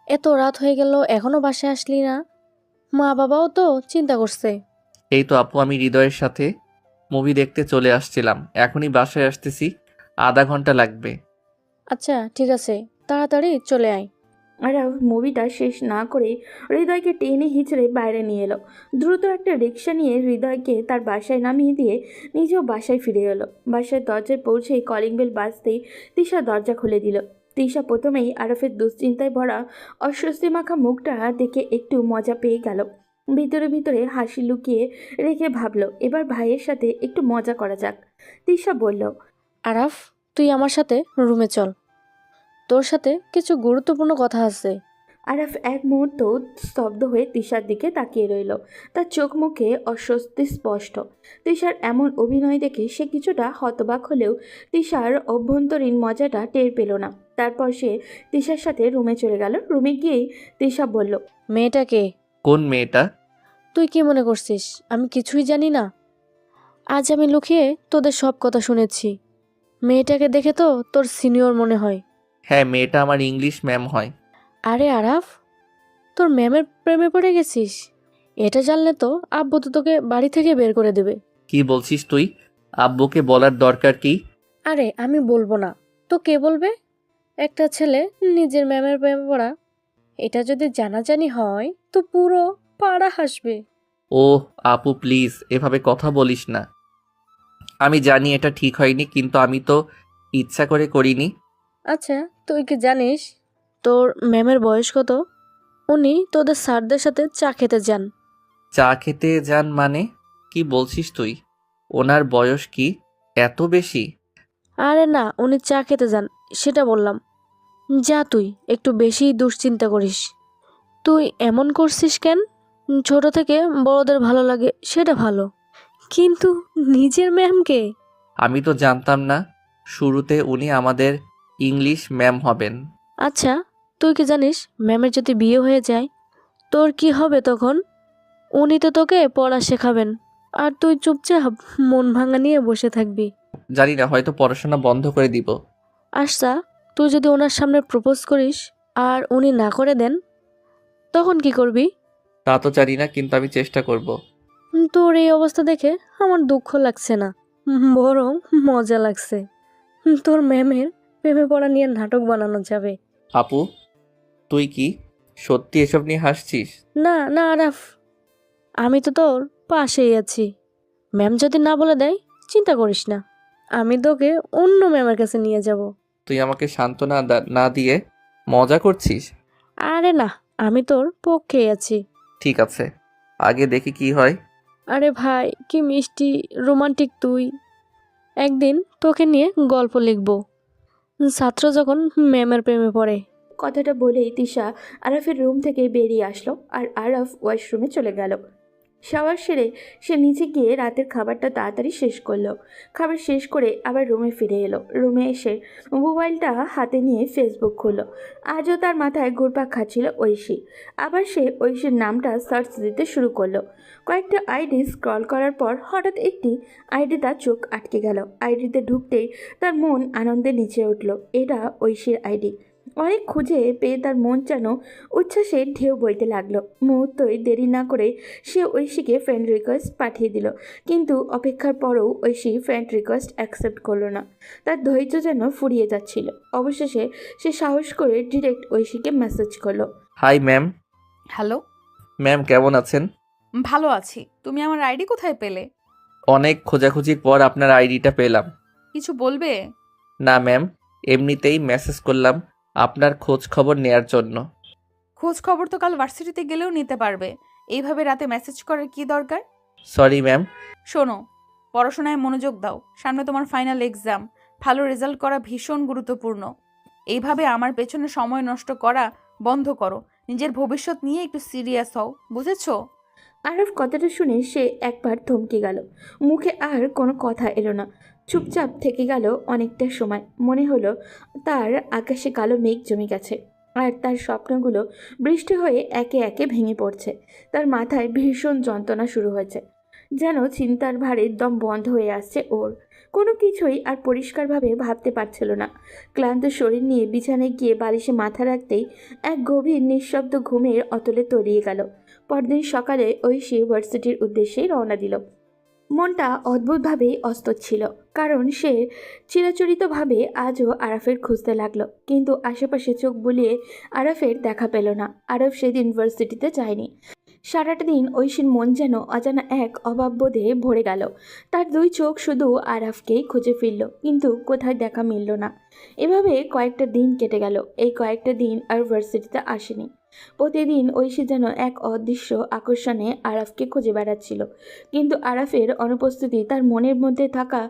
এত রাত হয়ে গেল এখনো বাসায় আসলি না? মা বাবাও তো চিন্তা করছে। এই তো আপু, আমি হৃদয়ের সাথে মুভি দেখতে চলে আসছিলাম। এখনই বাসায় আসতেছি, আধা ঘন্টা লাগবে। আচ্ছা ঠিক আছে, তাড়াতাড়ি চলে আয়। আরাফ মুভিটা শেষ না করে হৃদয়কে টেনে হিচড়ে বাইরে নিয়ে এলো। দ্রুত একটা রিক্সা নিয়ে হৃদয়কে তার বাসায় নামিয়ে দিয়ে নিজেও বাসায় ফিরে এলো। বাসায় দরজায় পৌঁছেই কলিং বেল বাজতেই তিশা দরজা খুলে দিল। তিশা প্রথমেই আরাফের দুশ্চিন্তায় ভরা অস্বস্তি মাখা মুখটা দেখে একটু মজা পেয়ে গেল। ভিতরে ভিতরে হাসি লুকিয়ে রেখে ভাবলো এবার ভাইয়ের সাথে একটু মজা করা যাক। তিশা বলল, আরাফ, তুই আমার সাথে রুমে চল, তোর সাথে কিছু গুরুত্বপূর্ণ কথা আছে। আরাফ এক মুহূর্ত স্তব্ধ হয়ে তিশার দিকে তাকিয়ে রইল। তার চোখ মুখে অস্বস্তি স্পষ্ট। তিশার এমন অভিনয় দেখে সে কিছুটা হতবাক হলেও তিশার অভ্যন্তরীণ মজাটা টের পেল না। তারপর সে তিশার সাথে রুমে চলে গেল। রুমে গিয়েই তিশা বলল, মেয়েটাকে কোন মেয়েটা? তুই কি মনে করছিস আমি কিছুই জানি না? আজ আমি লুকিয়ে তোদের সব কথা শুনেছি। মেয়েটাকে দেখে তো তোর সিনিয়র মনে হয়। হ্যাঁ, মেয়েটা আমার ইংলিশ ম্যাম হয়। আরে আরাফ, তোর ম্যামের প্রেমে পড়ে গেছিস? এটা জানলে তো আব্বু তো তোকে বাড়ি থেকে বের করে দেবে। কি বলছিস তুই? আব্বুকে বলার দরকার কি? আরে আমি বলবো না তো কে বলবে? একটা ছেলে নিজের ম্যামের প্রেমে পড়া, এটা যদি জানাজানি হয় তো পুরো পাড়া হাসবে। ওহ আপু, প্লিজ এভাবে কথা বলিস না। আমি জানি এটা ঠিক হয়নি, কিন্তু আমি তো ইচ্ছা করে করিনি। আচ্ছা, তুই কি জানিস তোর ম্যামের বয়স কত? উনি তোদের স্যারদের সাথে চা খেতে যান। চা খেতে যান মানে? কি বলছিস তুই? ওনার বয়স কি এত বেশি? আরে না, উনি চা খেতে যান সেটা বললাম। যা, তুই একটু বেশি দুশ্চিন্তা করিস। তুই এমন করছিস কেন? ছোট থেকে বড়দের ভালো লাগে সেটা ভালো, কিন্তু নিজের ম্যামকে? আমি তো জানতাম না শুরুতে উনি আমাদের ইংলিশ ম্যাম হবেন। আচ্ছা, তুই কি জানিস ম্যামের যদি বিয়ে হয়ে যায় তোর কি হবে তখন? উনি তো তোকে পড়া শেখাবেন আর তুই চুপচাপ মন ভাঙা নিয়ে বসে থাকবি। জানি না, হয়তো পড়াশোনা বন্ধ করে দিব। আচ্ছা, তুই যদি ওনার সামনে প্রপোজ করিস আর উনি না করে দেন তখন কি করবি? তা তো জানি না, কিন্তু আমি চেষ্টা করব। তোর এই অবস্থা দেখে আমার দুঃখ লাগছে না, বরং মজা লাগছে। তোর ম্যামের প্রেমে পড়া নিয়ে নাটক বানানো যাবে। আপু, তুই কি সত্যি এসব নিয়ে হাসছিস? না না আরাফ, আমি তো তোর পাশেই আছি। ম্যাম যদি না বলে দেয় চিন্তা করিস না, আমি তোকে অন্য ম্যামের কাছে নিয়ে যাব। তুই আমাকে সান্ত্বনা না দিয়ে মজা করছিস? আরে না, আমি তোর পক্ষেই আছি। ঠিক আছে, আগে দেখি কি হয়। আরে ভাই, কি মিষ্টি রোমান্টিক তুই। একদিন তোকে নিয়ে গল্প লিখব, ছাত্র যখন ম্যামের প্রেমে পড়ে। কথাটা বলেই তিশা আরাফের রুম থেকে বেরিয়ে আসলো আর আরাফ ওয়াশরুমে চলে গেল। শাওয়ার সেরে সে নিচে গিয়ে রাতের খাবারটা তাড়াতাড়ি শেষ করলো। খাবার শেষ করে আবার রুমে ফিরে এলো। রুমে এসে মোবাইলটা হাতে নিয়ে ফেসবুক খুললো। আজও তার মাথায় ঘুরপাক খাচ্ছিল ঐশী। আবার সে ঐশীর নামটা সার্চ দিতে শুরু করলো। কয়েকটা আইডি স্ক্রল করার পর হঠাৎ একটি আইডি তার চোখ আটকে গেল। আইডিতে ঢুকতেই তার মন আনন্দে নিচে উঠল। এটা ঐশীর আইডি। অনেক খুঁজে পেয়ে তার মন যেন উচ্ছ্বাসে ঢেউ বইতে লাগলো। মুহূর্তই দেরি না করে সে ঐশীকে ফ্রেন্ড রিকোয়েস্ট পাঠিয়ে দিল, কিন্তু অপেক্ষার পরেও ঐশী ফ্রেন্ড রিকোয়েস্ট অ্যাকসেপ্ট করলো না। তার ধৈর্য যেন ফুরিয়ে যাচ্ছিল। অবশেষে সে সাহস করে ডিরেক্ট ঐশীকে মেসেজ করলো। Hi ma'am. হ্যালো। ম্যাম কেমন আছেন? ভালো আছি। তুমি আমার আইডি কোথায় পেলে? অনেক খোঁজাখুঁজির পর আপনার আইডিটা পেলাম। কিছু বলবে? না ম্যাম, এমনিতেই মেসেজ করলাম আপনার খোঁজ খবর নেয়ার জন্য। খোঁজ খবর তো কাল ভার্সিটিতে গেলেও নিতে পারবে, এইভাবে রাতে মেসেজ করার কি দরকার? Sorry ma'am. শোনো, পড়াশোনায় মনোযোগ দাও, সামনে তোমার ফাইনাল এক্সাম। ভালো রেজাল্ট করা ভীষণ গুরুত্বপূর্ণ। এইভাবে আমার পেছনে সময় নষ্ট করা বন্ধ করো। নিজের ভবিষ্যৎ নিয়ে একটু সিরিয়াস হও, বুঝেছো? আরব কথাটা শুনে সে একবার থমকে গেল। মুখে আর কোনো কথা এলো না। চুপচাপ থেকে গেল অনেকটা সময়। মনে হলো তার আকাশে কালো মেঘ জমে গেছে আর তার স্বপ্নগুলো বৃষ্টি হয়ে একে একে ভেঙে পড়ছে। তার মাথায় ভীষণ যন্ত্রণা শুরু হয়েছে, যেন চিন্তার ভারে দম বন্ধ হয়ে আসছে ওর। কোনো কিছুই আর পরিষ্কারভাবে ভাবতে পারছিল না। ক্লান্ত শরীর নিয়ে বিছানায় গিয়ে বালিশে মাথা রাখতেই এক গভীর নিঃশব্দ ঘুমের অতলে তলিয়ে গেল। পরদিন সকালে ঐশী ভার্সিটির উদ্দেশ্যেই রওনা দিল। মনটা অদ্ভুতভাবেই অস্থির ছিল, কারণ সে চিরাচরিতভাবে আজও আরাফের খুঁজতে লাগলো, কিন্তু আশেপাশে চোখ বুলিয়ে আরাফের দেখা পেল না। আরাফ সেদিন ভার্সিটিতে যায়নি। সারাটা দিন ঐশীর মন যেন অজানা এক অভাববোধে ভরে গেল। তার দুই চোখ শুধু আরাফকেই খুঁজে ফিরল, কিন্তু কোথায় দেখা মিলল না। এভাবে কয়েকটা দিন কেটে গেল। এই কয়েকটা দিন আর ভার্সিটিতে আসেনি। প্রতিদিন ঐশী যেন এক অদৃশ্য আকর্ষণে আরাফকে খুঁজে বেড়াচ্ছিল, কিন্তু আরাফের অনুপস্থিতি তার মনের মধ্যে থাকা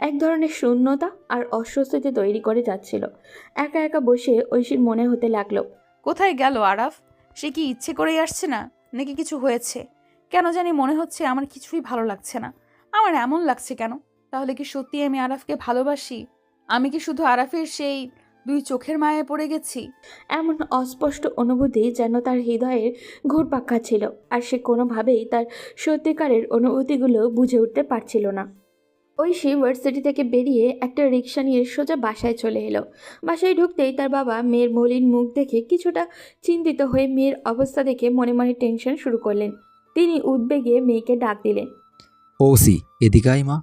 এক ধরনের শূন্যতা আর অস্বস্তিতে তৈরি করে যাচ্ছিল। একা একা বসে ঐশীর মনে হতে লাগলো, কোথায় গেল আরাফ? সে কি ইচ্ছে করেই আসছে না, নাকি কিছু হয়েছে? কেন জানি মনে হচ্ছে আমার কিছুই ভালো লাগছে না। আমার এমন লাগছে কেন? তাহলে কি সত্যি আমি আরাফকে ভালোবাসি? আমি কি শুধু আরাফের সেই দুই চোখের মায়ায় পড়ে গেছি? এমন অস্পষ্ট অনুভূতি যেন তার হৃদয়ের ঘুরপাক খাচ্ছিল, আর সে কোনোভাবেই তার সত্যিকারের অনুভূতিগুলো বুঝে উঠতে পারছিল না। ঐশী ভার্সিটি থেকে বেরিয়ে একটা রিক্সা নিয়ে সোজা বাসায় চলে এলো। বাসায় ঢুকতেই তার বাবা মেয়ের মলিন মুখ দেখে কিছুটা চিন্তিত হয়ে মেয়ের অবস্থা দেখে মনে মনে টেনশন শুরু করলেন। তিনি উদ্বেগে মেয়েকে ডাক দিলেন। ওসি, এদিকে আয় মা,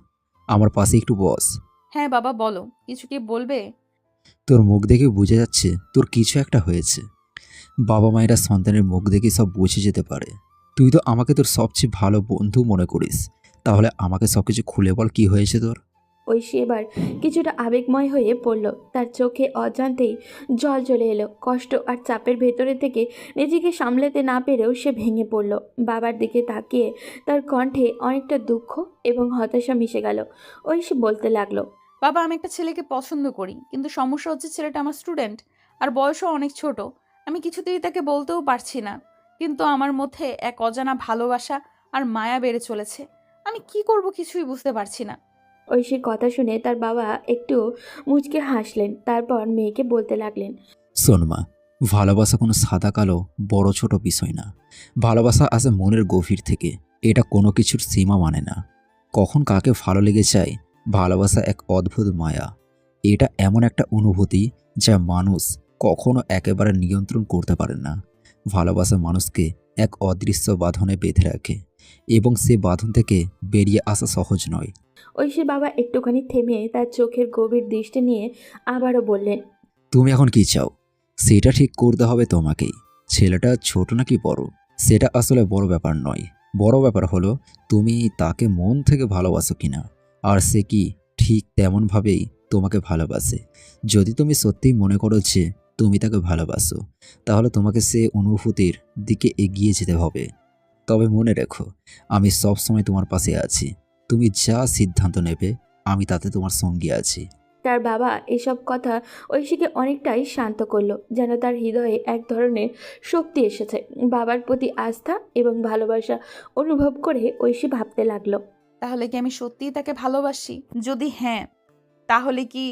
আমার পাশে একটু বস। হ্যাঁ বাবা, বলো, কিছু কি বলবে? তোর মুখ দেখে বোঝা যাচ্ছে তোর কিছু একটা হয়েছে। বাবা মায়েরা সন্তানের মুখ দেখে সব বুঝে যেতে পারে। তুই তো আমাকে তোর সবচেয়ে ভালো বন্ধু মনে করিস, তাহলে আমাকে সবকিছু খুলে বল, কি হয়েছে তোর? ঐশী এবার কিছুটা আবেগময় হয়ে পড়ল। তার চোখে অজান্তেই জল চলে এলো। কষ্ট আর চাপের ভেতরে থেকে নিজেকে সামলাতে না পেরেও সে ভেঙে পড়ল। বাবার দিকে তাকিয়ে তার কণ্ঠে অনেকটা দুঃখ এবং হতাশা মিশে গেল। ঐশী বলতে লাগলো, বাবা, আমি একটা ছেলেকে পছন্দ করি, কিন্তু সমস্যা হচ্ছে ছেলেটা আমার স্টুডেন্ট আর বয়সও অনেক ছোট। আমি কিছুতেই তাকে বলতেও পারছি না, কিন্তু আমার মধ্যে এক অজানা ভালোবাসা আর মায়া বেড়ে চলেছে। আমি কি করব কিছুই বুঝতে পারছি না। ঐশীর কথা শুনে তার বাবা একটু মুচকে হাসলেন, তারপর মেয়েকে বলতে লাগলেন, শোন মা, ভালোবাসা কোনো সাদা কালো বড় ছোট বিষয় না। ভালোবাসা আসে মনের গভীর থেকে। এটা কোনো কিছুর সীমা মানে না। কখন কাকে ভালো লেগে যায়, ভালোবাসা এক অদ্ভুত মায়া। এটা এমন একটা অনুভূতি যা মানুষ কখনো একেবারে নিয়ন্ত্রণ করতে পারে না। ভালোবাসা মানুষকে এক অদৃশ্য বাঁধনে বেঁধে রাখে, এবং সে বাঁধন থেকে বেরিয়ে আসা সহজ নয়। ঐশীর বাবা একটুখানি থেমে তার চোখের গভীর দৃষ্টি নিয়ে আবারও বললেন, তুমি এখন কি চাও সেটা ঠিক করতে হবে তোমাকেই। ছেলেটা ছোট নাকি বড় সেটা আসলে বড় ব্যাপার নয়। বড় ব্যাপার হলো তুমি তাকে মন থেকে ভালোবাসো কিনা, আর সে কি ঠিক তেমনভাবেই তোমাকে ভালোবাসে। যদি তুমি সত্যিই মনে করো যে তুমি তাকে ভালোবাসো, তাহলে তোমাকে সে অনুভূতির দিকে এগিয়ে যেতে হবে। তবে মনে রেখো, আমি সবসময় তোমার পাশে আছি। তুমি যা সিদ্ধান্ত নেবে আমি তাতে তোমার সঙ্গী আছি। তার বাবা এসব কথা ঐশীকে অনেকটাই শান্ত করলো, যেন তার হৃদয়ে এক ধরনের শক্তি এসেছে। বাবার প্রতি আস্থা এবং ভালোবাসা অনুভব করে ঐশী ভাবতে লাগলো, তাহলে কি আমি সত্যিই তাকে ভালোবাসি? যদি হ্যাঁ, তাহলে কি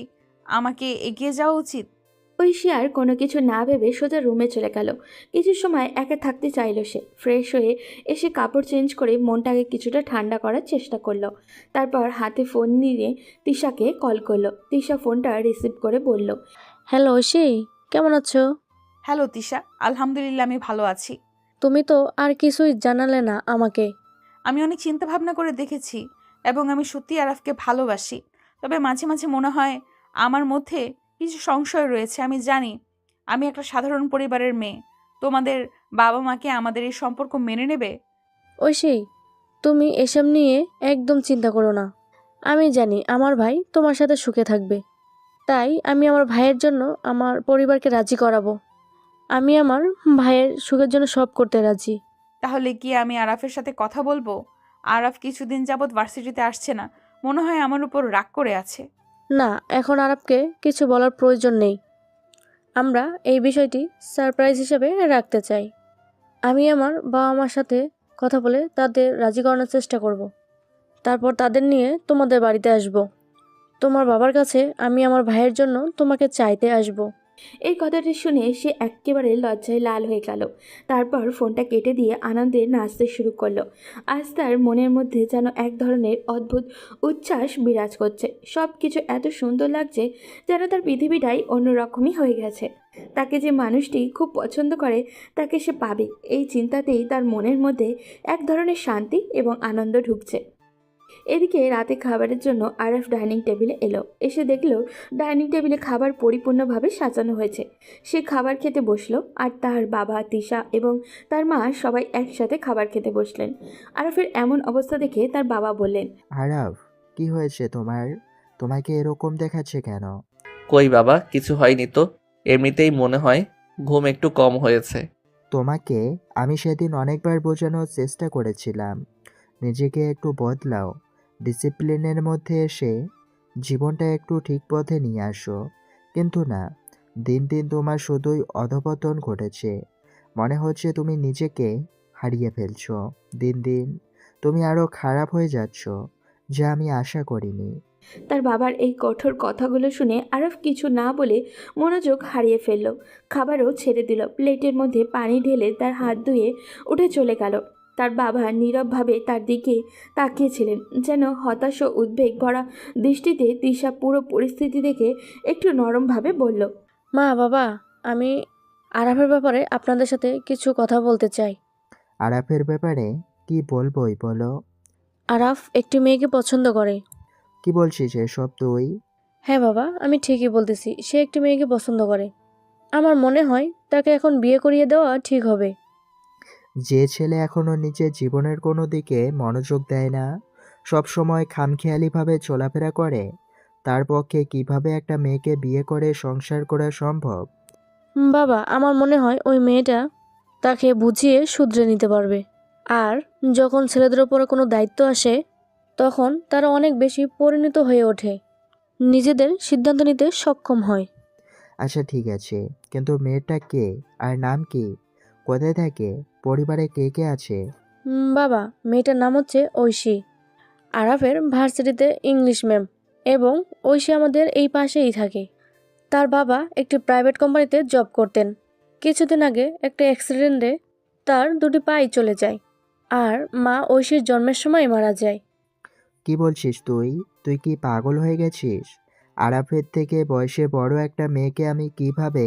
আমাকে এগিয়ে যাওয়া উচিত? ঐশী আর কোনো কিছু না ভেবে সোজা রুমে চলে গেল। কিছু সময় একা থাকতে চাইল সে। ফ্রেশ হয়ে এসে কাপড় চেঞ্জ করে মনটাকে কিছুটা ঠান্ডা করার চেষ্টা করলো। তারপর হাতে ফোন নিয়ে তিশাকে কল করলো। তিশা ফোনটা রিসিভ করে বলল, হ্যালো ঐশী, কেমন আছো? হ্যালো তিশা, আলহামদুলিল্লাহ আমি ভালো আছি। তুমি তো আর কিছুই জানালে না আমাকে। আমি অনেক চিন্তা ভাবনা করে দেখেছি এবং আমি সত্যি আরাফকে ভালোবাসি। তবে মাঝে মাঝে মনে হয় আমার মধ্যে কিছু সংশয় রয়েছে। আমি জানি আমি একটা সাধারণ পরিবারের মেয়ে। তোমাদের বাবা মাকে আমাদের এই সম্পর্ক মেনে নেবে? ঐশী, তুমি এসব নিয়ে একদম চিন্তা করো না। আমি জানি আমার ভাই তোমার সাথে সুখে থাকবে, তাই আমি আমার ভাইয়ের জন্য আমার পরিবারকে রাজি করাবো। আমি আমার ভাইয়ের সুখের জন্য সব করতে রাজি। তাহলে কি আমি আরাফের সাথে কথা বলবো? আরাফ কিছুদিন যাবৎ ভার্সিটিতে আসছে না, মনে হয় আমার উপর রাগ করে আছে। না, এখন আরবকে কিছু বলার প্রয়োজন নেই। আমরা এই বিষয়টি সারপ্রাইজ হিসেবে রাখতে চাই। আমি আমার বাবা মার সাথে কথা বলে তাদের রাজি করানোর চেষ্টা করব। তারপর তাদের নিয়ে তোমাদের বাড়িতে আসব। তোমার বাবার কাছে আমি আমার ভাইয়ের জন্য তোমাকে চাইতে আসব। এই কথাটি শুনে সে একেবারে লজ্জায় লাল হয়ে গেল। তারপর ফোনটা কেটে দিয়ে আনন্দে নাচতে শুরু করলো। আজ তার মনের মধ্যে যেন এক ধরনের অদ্ভুত উচ্ছ্বাস বিরাজ করছে। সব কিছু এত সুন্দর লাগছে যেন তার পৃথিবীটাই অন্যরকমই হয়ে গেছে। তাকে যে মানুষটি খুব পছন্দ করে তাকে সে পাবে, এই চিন্তাতেই তার মনের মধ্যে এক ধরনের শান্তি এবং আনন্দ ঢুকছে। এদিকে রাতে খাবারের জন্য আরাফ ডাইনিং টেবিলে এলো। এসে দেখলো ডাইনিং টেবিলে খাবার পরিপূর্ণভাবে সাজানো হয়েছে। সে খাবার খেতে বসলো আর তার বাবা, তিশা এবং তার মা সবাই একসাথে খাবার খেতে বসলেন। আরাফের এমন অবস্থা দেখে তার বাবা বললেন, আরাফ, কি হয়েছে তোমার? তোমাকে এরকম দেখাচ্ছে কেন? কই বাবা, কিছু হয়নি তো। এমনিতেই মনে হয় ঘুম একটু কম হয়েছে। তোমাকে আমি সেদিন অনেকবার বোঝানোর চেষ্টা করেছিলাম, নিজেকে একটু বদলাও, ডিসিপ্লিনের মধ্যে এসে জীবনটা একটু ঠিক পথে নিয়ে আসো। কিন্তু না, দিন দিন তোমার শুধুই অধঃপতন ঘটেছে। মনে হচ্ছে তুমি নিজেকে হারিয়ে ফেলছো। দিন দিন তুমি আরও খারাপ হয়ে যাচ্ছ, যা আমি আশা করিনি। তার বাবার এই কঠোর কথাগুলো শুনে আরফ কিছু না বলে মনোযোগ হারিয়ে ফেলল। খাবারও ছেড়ে দিল। প্লেটের মধ্যে পানি ঢেলে তার হাত ধুয়ে উঠে চলে গেল। তার বাবা নীরবভাবে তার দিকে তাকিয়েছিলেন, যেন হতাশ ও উদ্বেগ ভরা দৃষ্টিতে। তিশা পুরো পরিস্থিতি দেখে একটু নরমভাবে বলল, মা, বাবা, আমি আরাফের ব্যাপারে আপনাদের সাথে কিছু কথা বলতে চাই। আরাফের ব্যাপারে কি বলবোই বলো? আরাফ একটি মেয়েকে পছন্দ করে। কি বলছিস এসব তুই? হ্যাঁ বাবা, আমি ঠিকই বলতেছি, সে একটি মেয়েকে পছন্দ করে। আমার মনে হয় তাকে এখন বিয়ে করিয়ে দেওয়া ঠিক হবে। যে ছেলে এখনো নিজের জীবনের কোনো দিকে মনোযোগ দেয় না, সব সময় খামখেয়ালিভাবে চলাফেরা করে, তার পক্ষে কিভাবে একটা মেয়েকে বিয়ে করে সংসার করা সম্ভব? বাবা, আমার মনে হয় ওই মেয়েটা তাকে বুঝিয়ে শুধরে নিতে পারবে। আর যখন ছেলেদের ওপরে কোনো দায়িত্ব আসে, তখন তারা অনেক বেশি পরিণত হয়ে ওঠে, নিজেদের সিদ্ধান্ত নিতে সক্ষম হয়। আচ্ছা ঠিক আছে, কিন্তু মেয়েটা কে? আর নাম কি? কোথায় থাকে? পরিবারে কে কে আছে? বাবা, মেয়েটার নাম হচ্ছে ঐশী। আরাফের ভার্সিটিতে ইংলিশ ম্যাম, এবং ঐশী আমাদের এই পাশেই থাকে। তার বাবা একটি প্রাইভেট কোম্পানিতে জব করতেন। কিছুদিন আগে একটা অ্যাক্সিডেন্টে তার দুটি পাই চলে যায়, আর মা ঐশীর জন্মের সময় মারা যায়। কি বলছিস তুই? তুই কি পাগল হয়ে গেছিস? আরাফের থেকে বয়সে বড় একটা মেয়েকে আমি কিভাবে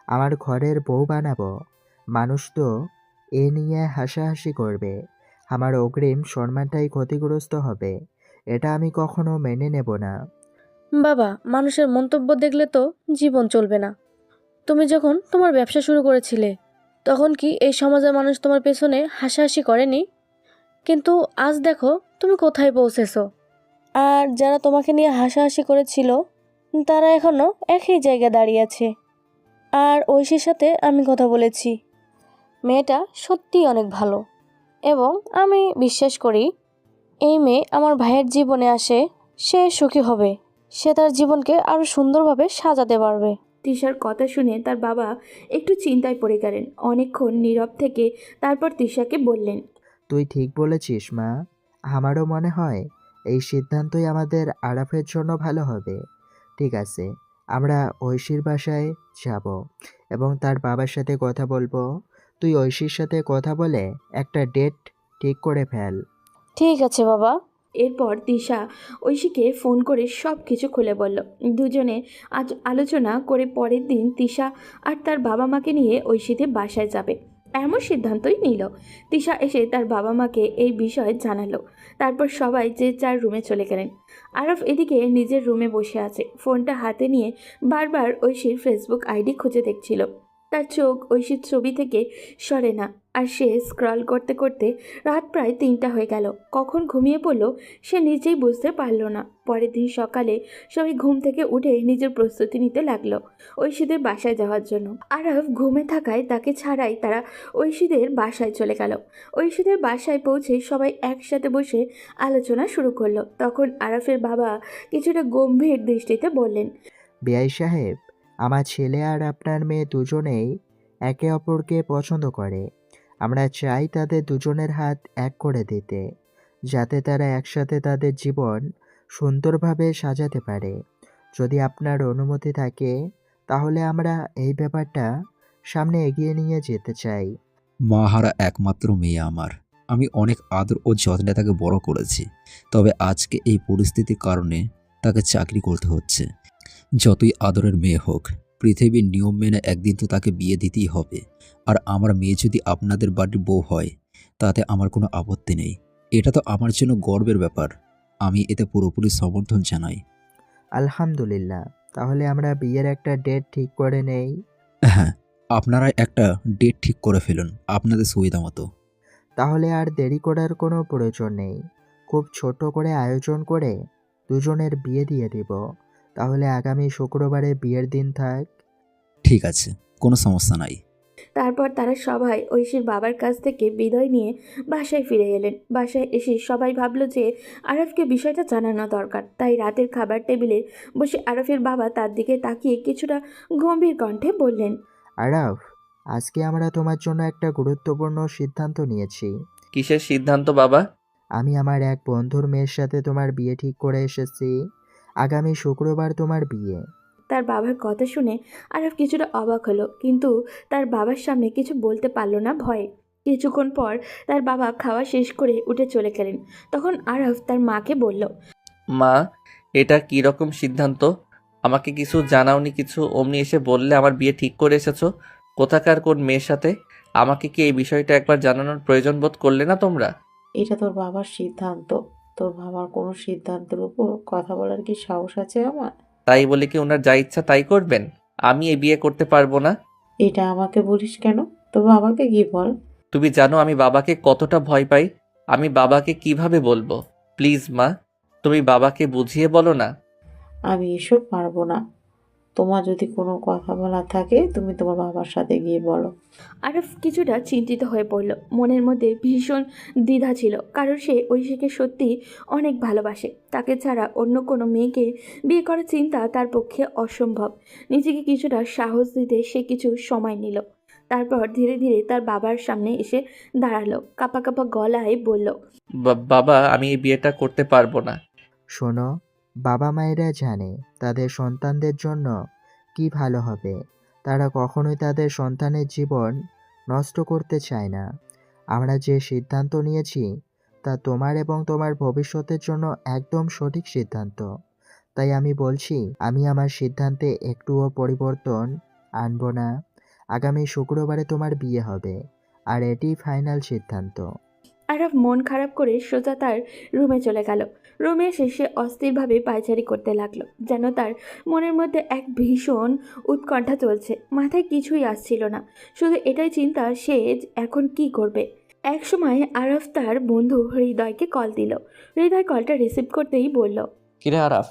আমার ঘরের বউ বানাবো? মানুষ তো এ নিয়ে হাসাহাসি করবে, আমার অগ্রিম সম্মানটাই ক্ষতিগ্রস্ত হবে। এটা আমি কখনো মেনে নেব না। বাবা, মানুষের মন্তব্য দেখলে তো জীবন চলবে না। তুমি যখন তোমার ব্যবসা শুরু করেছিলে, তখন কি এই সমাজের মানুষ তোমার পেছনে হাসাহাসি করেনি? কিন্তু আজ দেখো তুমি কোথায় পৌঁছেছো। আর যারা তোমাকে নিয়ে হাসাহাসি করেছিল, তারা এখনো একই জায়গায় দাঁড়িয়ে আছে। আর ঐশীর সাথে আমি কথা বলেছি। মেয়েটা সত্যিই অনেক ভালো, এবং আমি বিশ্বাস করি এই মেয়ে আমার ভাইয়ের জীবনে আসে, সে সুখী হবে, সে তার জীবনকে আরো সুন্দরভাবে সাজাতে পারবে। তিশার কথা শুনে তার বাবা একটু চিন্তায় পড়ে গেলেন। অনেকক্ষণ নীরব থেকে তারপর তিশাকে বললেন, তুই ঠিক বলেছিস মা, আমারও মনে হয় এই সিদ্ধান্তই আমাদের আরাফের জন্য ভালো হবে। ঠিক আছে, আমরা ঐশীর বাসায় যাব এবং তার বাবার সাথে কথা বলবো। তুই ঐশীর সাথে কথা বলে একটা ডেট ঠিক করে ফেল। ঠিক আছে বাবা। এরপর তিশা ঐশীকে ফোন করে সব কিছু খুলে বলল। দুজনে আজ আলোচনা করে পরের দিন তিশা আর তার বাবা মাকে নিয়ে ঐশীদের বাসায় যাবে এমন সিদ্ধান্তই নিল। তিশা এসে তার বাবা মাকে এই বিষয়ে জানালো। তারপর সবাই যে যার রুমে চলে গেলেন। আরফ এদিকে নিজের রুমে বসে আছে, ফোনটা হাতে নিয়ে বারবার ঐশীর ফেসবুক আইডি খুঁজে দেখছিল। তার চোখ ঐশীর ছবি থেকে সরে না, আর সে স্ক্রল করতে করতে রাত প্রায় 3টা হয়ে গেল। কখন ঘুমিয়ে পড়ল সে নিজেই বুঝতে পারল না। পরের দিন সকালে সবাই ঘুম থেকে উঠে নিজের প্রস্তুতি নিতে লাগলো ঐশীদের বাসায় যাওয়ার জন্য। আরফ ঘুমে থাকায় তাকে ছাড়াই তারা ঐশীদের বাসায় চলে গেল। ঐশীদের বাসায় পৌঁছে সবাই একসাথে বসে আলোচনা শুরু করলো। তখন আরফের বাবা কিছুটা গম্ভীর দৃষ্টিতে বললেন, বেআই সাহেব, আমার ছেলে আর আপনার মেয়ে দুজনেই একে অপরকে পছন্দ করে। আমরা চাই তাদের দুজনের হাত এক করে দিতে, যাতে তারা একসাথে তাদের জীবন সুন্দরভাবে সাজাতে পারে। যদি আপনার অনুমতি থাকে, তাহলে আমরা এই ব্যাপারটা সামনে এগিয়ে নিয়ে যেতে চাই। মাহারা একমাত্র মেয়ে আমার। আমি অনেক আদর ও যত্নে তাকে বড় করেছি, তবে আজকে এই পরিস্থিতির কারণে তাকে চাকরি করতে হচ্ছে। যতই আদরের মেয়ে হোক, পৃথিবীর নিয়ম মেনে একদিন তো তাকে বিয়ে দিতেই হবে। আর আমার মেয়ে যদি আপনাদের বাড়ির বউ হয়, তাতে আমার কোনো আপত্তি নেই। এটা তো আমার জন্য গর্বের ব্যাপার। আমি এতে পুরোপুরি সমর্থন জানাই। আলহামদুলিল্লাহ, তাহলে আমরা বিয়ের একটা ডেট ঠিক করে নেই। হ্যাঁ, আপনারা একটা ডেট ঠিক করে ফেলুন আপনাদের সুবিধা মতো। তাহলে আর দেরি করার কোনো প্রয়োজন নেই, খুব ছোট করে আয়োজন করে দুজনের বিয়ে দিয়ে দিব। তাহলে আগামী শুক্রবারে বিয়ের দিন থাক। ঠিক আছে, কোনো সমস্যা নাই। তারপর তারা সবাই ঐশীর বাবার কাছ থেকে বিদায় নিয়ে বাসায় ফিরে এলেন। বাসায় এসে সবাই ভাবলো যে আরফকে বিষয়টা জানানো দরকার। তাই রাতের খাবার টেবিলে বসে আরফের বাবা তার দিকে তাকিয়ে কিছুটা গম্ভীর কণ্ঠে বললেন, আরাফ, আজকে আমরা তোমার জন্য একটা গুরুত্বপূর্ণ সিদ্ধান্ত নিয়েছি। কিসের সিদ্ধান্ত বাবা? আমি আমার এক বন্ধুর মেয়ের সাথে তোমার বিয়ে ঠিক করে এসেছি। আগামী শুক্রবার তোমার বিয়ে। তার বাবার কথা শুনে আরফ কিছুটা অবাক হলো, কিন্তু তার বাবার সামনে কিছু বলতে পারল না ভয়ে। কিছুক্ষণ পর তার বাবা খাওয়া শেষ করে উঠে চলে গেলেন। তখন আরফ তার মাকে বলল, মা, এটা কি রকম সিদ্ধান্ত? আমাকে কিছু জানাওনি, কিছু অমনি এসে বললে আমার বিয়ে ঠিক করে এসেছো। কোথাকার কোন মেয়ের সাথে? আমাকে কি এই বিষয়টা একবার জানানোর প্রয়োজন বোধ করলে না তোমরা? এটা তোর বাবার সিদ্ধান্ত। তোর বাবার কোনো সিদ্ধান্তের উপর কথা বলার কি সাহস আছে আমার? তাই বলে কি ওনার যা ইচ্ছা তাই করবেন? আমি এই বিয়ে করতে পারবো না। এটা আমাকে বলিস কেন? তোর বাবাকে কি বল। তুমি জানো আমি বাবাকে কতটা ভয় পাই। আমি বাবাকে কিভাবে বলবো? প্লিজ মা, তুমি বাবাকে বুঝিয়ে বলো না। আমি এসব পারবো না। তোমার যদি কোনো কথা বলার থাকে তুমি তোমার বাবার সাথে গিয়ে বলো। আরফ কিছুটা চিন্তিত হয়ে পড়ল। মনের মধ্যে ভীষণ দ্বিধা ছিল, কারণ সে ঐশীকে সত্যি অনেক ভালোবাসে। তাকে ছাড়া অন্য কোনো মেয়েকে বিয়ে করার চিন্তা তার পক্ষে অসম্ভব। নিজেকে কিছুটা সাহস দিতে সে কিছু সময় নিল। তারপর ধীরে ধীরে তার বাবার সামনে এসে দাঁড়ালো, কাঁপা কাঁপা গলায় বলল, বাবা, আমি এই বিয়েটা করতে পারবো না। শোনো, বাবা মায়েরা জানে তাদের সন্তানদের জন্য কি ভালো হবে। তারা কখনোই তাদের সন্তানের জীবন নষ্ট করতে চায় না। আমরা যে সিদ্ধান্ত নিয়েছি তা তোমার এবং তোমার ভবিষ্যতের জন্য একদম সঠিক সিদ্ধান্ত। তাই আমি বলছি, আমি আমার সিদ্ধান্তে একটুও পরিবর্তন আনবো না। আগামী শুক্রবারে তোমার বিয়ে হবে, আর এটিই ফাইনাল সিদ্ধান্ত। আরব মন খারাপ করে সোজা তার রুমে চলে গেল। রুমে এসে সে অস্থিরভাবে পায়চারি করতে লাগলো, যেন তার মনের মধ্যে এক ভীষণ উৎকণ্ঠা চলছে। মাথায় কিছুই আসছিল না, শুধু এটাই চিন্তা সে এখন কি করবে। এক সময় আরফ তার বন্ধু হৃদয়কে কল দিল। হৃদয় কলটা রিসিভ করতেই বলল, কিরে আরাফ,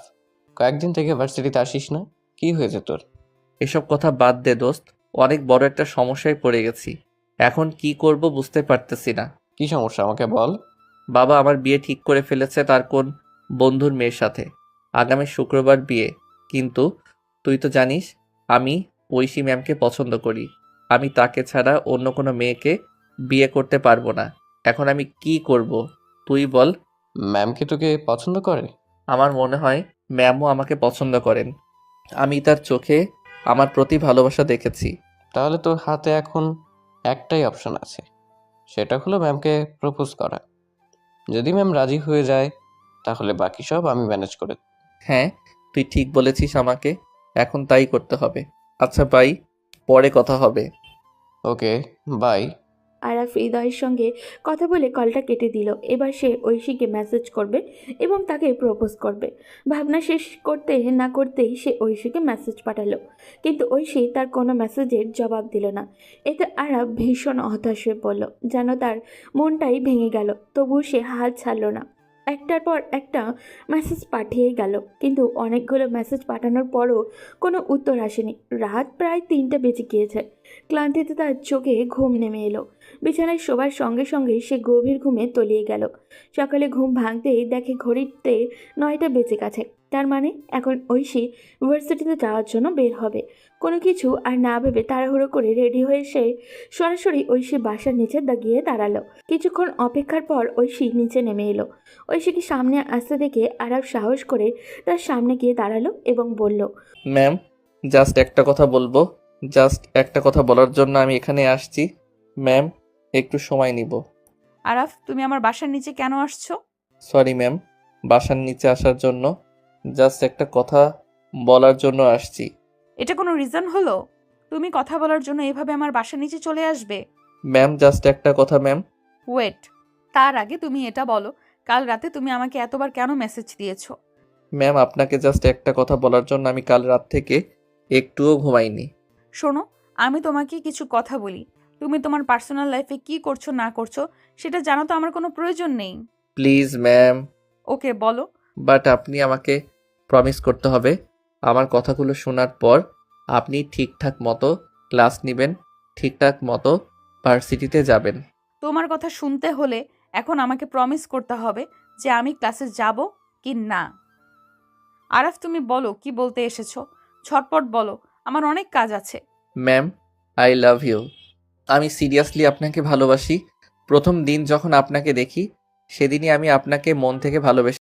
কয়েকদিন থেকে ভার্সিটিতে আসিস না, কি হয়েছে তোর? এসব কথা বাদ দে দোস্ত, অনেক বড় একটা সমস্যায় পড়ে গেছি। এখন কি করব বুঝতে পারতেছি না। কি সমস্যা আমাকে বল। বাবা আমার বিয়ে ঠিক করে ফেলেছে তার কোন বন্ধুর মেয়ের সাথে। আগামী শুক্রবার বিয়ে। কিন্তু তুই তো জানিস আমি ঐশী ম্যামকে পছন্দ করি। আমি তাকে ছাড়া অন্য কোনো মেয়েকে বিয়ে করতে পারবো না। এখন আমি কি করব তুই বল। ম্যাম কি তোকে পছন্দ করে? আমার মনে হয় ম্যামও আমাকে পছন্দ করেন। আমি তার চোখে আমার প্রতি ভালোবাসা দেখেছি। তাহলে তোর হাতে এখন একটাই অপশন আছে, সেটা হলো ম্যামকে প্রপোজ করা। যদি ম্যাম রাজি হয়ে যায় তাহলে বাকি সব আমি ম্যানেজ করে দেব। হ্যাঁ, তুই ঠিক বলেছিস, আমাকে এখন তাই করতে হবে। আচ্ছা বাই, পরে কথা হবে। ওকে, বাই। আরাফ হৃদয়ের সঙ্গে কথা বলে কলটা কেটে দিল। এবার সে ঐশীকে মেসেজ করবে এবং তাকে প্রপোজ করবে। ভাবনা শেষ করতে না করতেই সে ঐশীকে মেসেজ পাঠালো, কিন্তু ঐশী তার কোনো মেসেজের জবাব দিল না। এতে আরাফ ভীষণ হতাশ হয়ে পড়ল, যেন তার মনটাই ভেঙে গেল। তবুও সে হাল ছাড়ল না। একটার পর একটা মেসেজ পাঠিয়েই গেল, কিন্তু অনেকগুলো মেসেজ পাঠানোর পরও কোনো উত্তর আসেনি। রাত প্রায় 3টা বেজে গিয়েছে। ক্লান্তিতে তার চোখে ঘুম নেমে এলো। বিছানায় শোবার সঙ্গে সঙ্গে সে গভীর ঘুমে তলিয়ে গেল। সকালে ঘুম ভাঙতেই দেখে ঘড়িতে 9টা বেজে গেছে। তার মানে এখন ঐশী ইউনিভার্সিটিতে যাওয়ার জন্য বের হবে। কোনো কিছু আর না ভেবে তাড়াহুড়ো করে রেডি হয়ে সে সরাসরি ঐশী বাসার নিচে গিয়ে দাঁড়ালো। কিছুক্ষণ অপেক্ষার পর ঐশী নিচে নেমে এলো। ঐশীকে সামনে আসতে দেখে আরাফ সাহস করে তার সামনে গিয়ে দাঁড়ালো এবং বলল, ম্যাম, জাস্ট একটা কথা বলবো। জাস্ট একটা কথা বলার জন্য আমি এখানে আসছি। ম্যাম, একটু সময় নিব। আরাফ, তুমি আমার বাসার নিচে কেন আসছো? সরি ম্যাম, বাসার নিচে আসার জন্য জাস্ট একটা কথা বলার জন্য আসছি। এটা কোনো রিজন হলো? তুমি কথা বলার জন্য এভাবে আমার বাসার নিচে চলে আসবে? ম্যাম, জাস্ট একটা কথা ম্যাম। ওয়েট, তার আগে তুমি এটা বলো, কাল রাতে তুমি আমাকে এতবার কেন মেসেজ দিয়েছো? ম্যাম, আপনাকে জাস্ট একটা কথা বলার জন্য আমি কাল রাত থেকে একটুও ঘুমাইনি। শোনো, আমি তোমাকে কিছু কথা বলি। তুমি তোমার পার্সোনাল লাইফে কি করছো না করছো সেটা জানা তো আমার কোনো প্রয়োজন নেই। Please ma'am. ওকে, বলো। বাট আপনি আমাকে প্রমিস করতে হবে, আমার কথাগুলো শোনার পর আপনি ঠিকঠাক মতো ক্লাস নেবেন, ঠিকঠাক মতো ভার্সিটিতে যাবেন। তোমার কথা শুনতে হলে এখন আমাকে প্রমিস করতে হবে যে আমি ক্লাসে যাব কি না। আরাফ, তুমি বলো কি বলতে এসেছো, ঝটপট বলো, আমার অনেক কাজ আছে। Ma'am, I love you. আমি সিরিয়াসলি আপনাকে ভালোবাসি। প্রথম দিন যখন আপনাকে দেখি সেদিনই আমি আপনাকে মন থেকে ভালোবেসে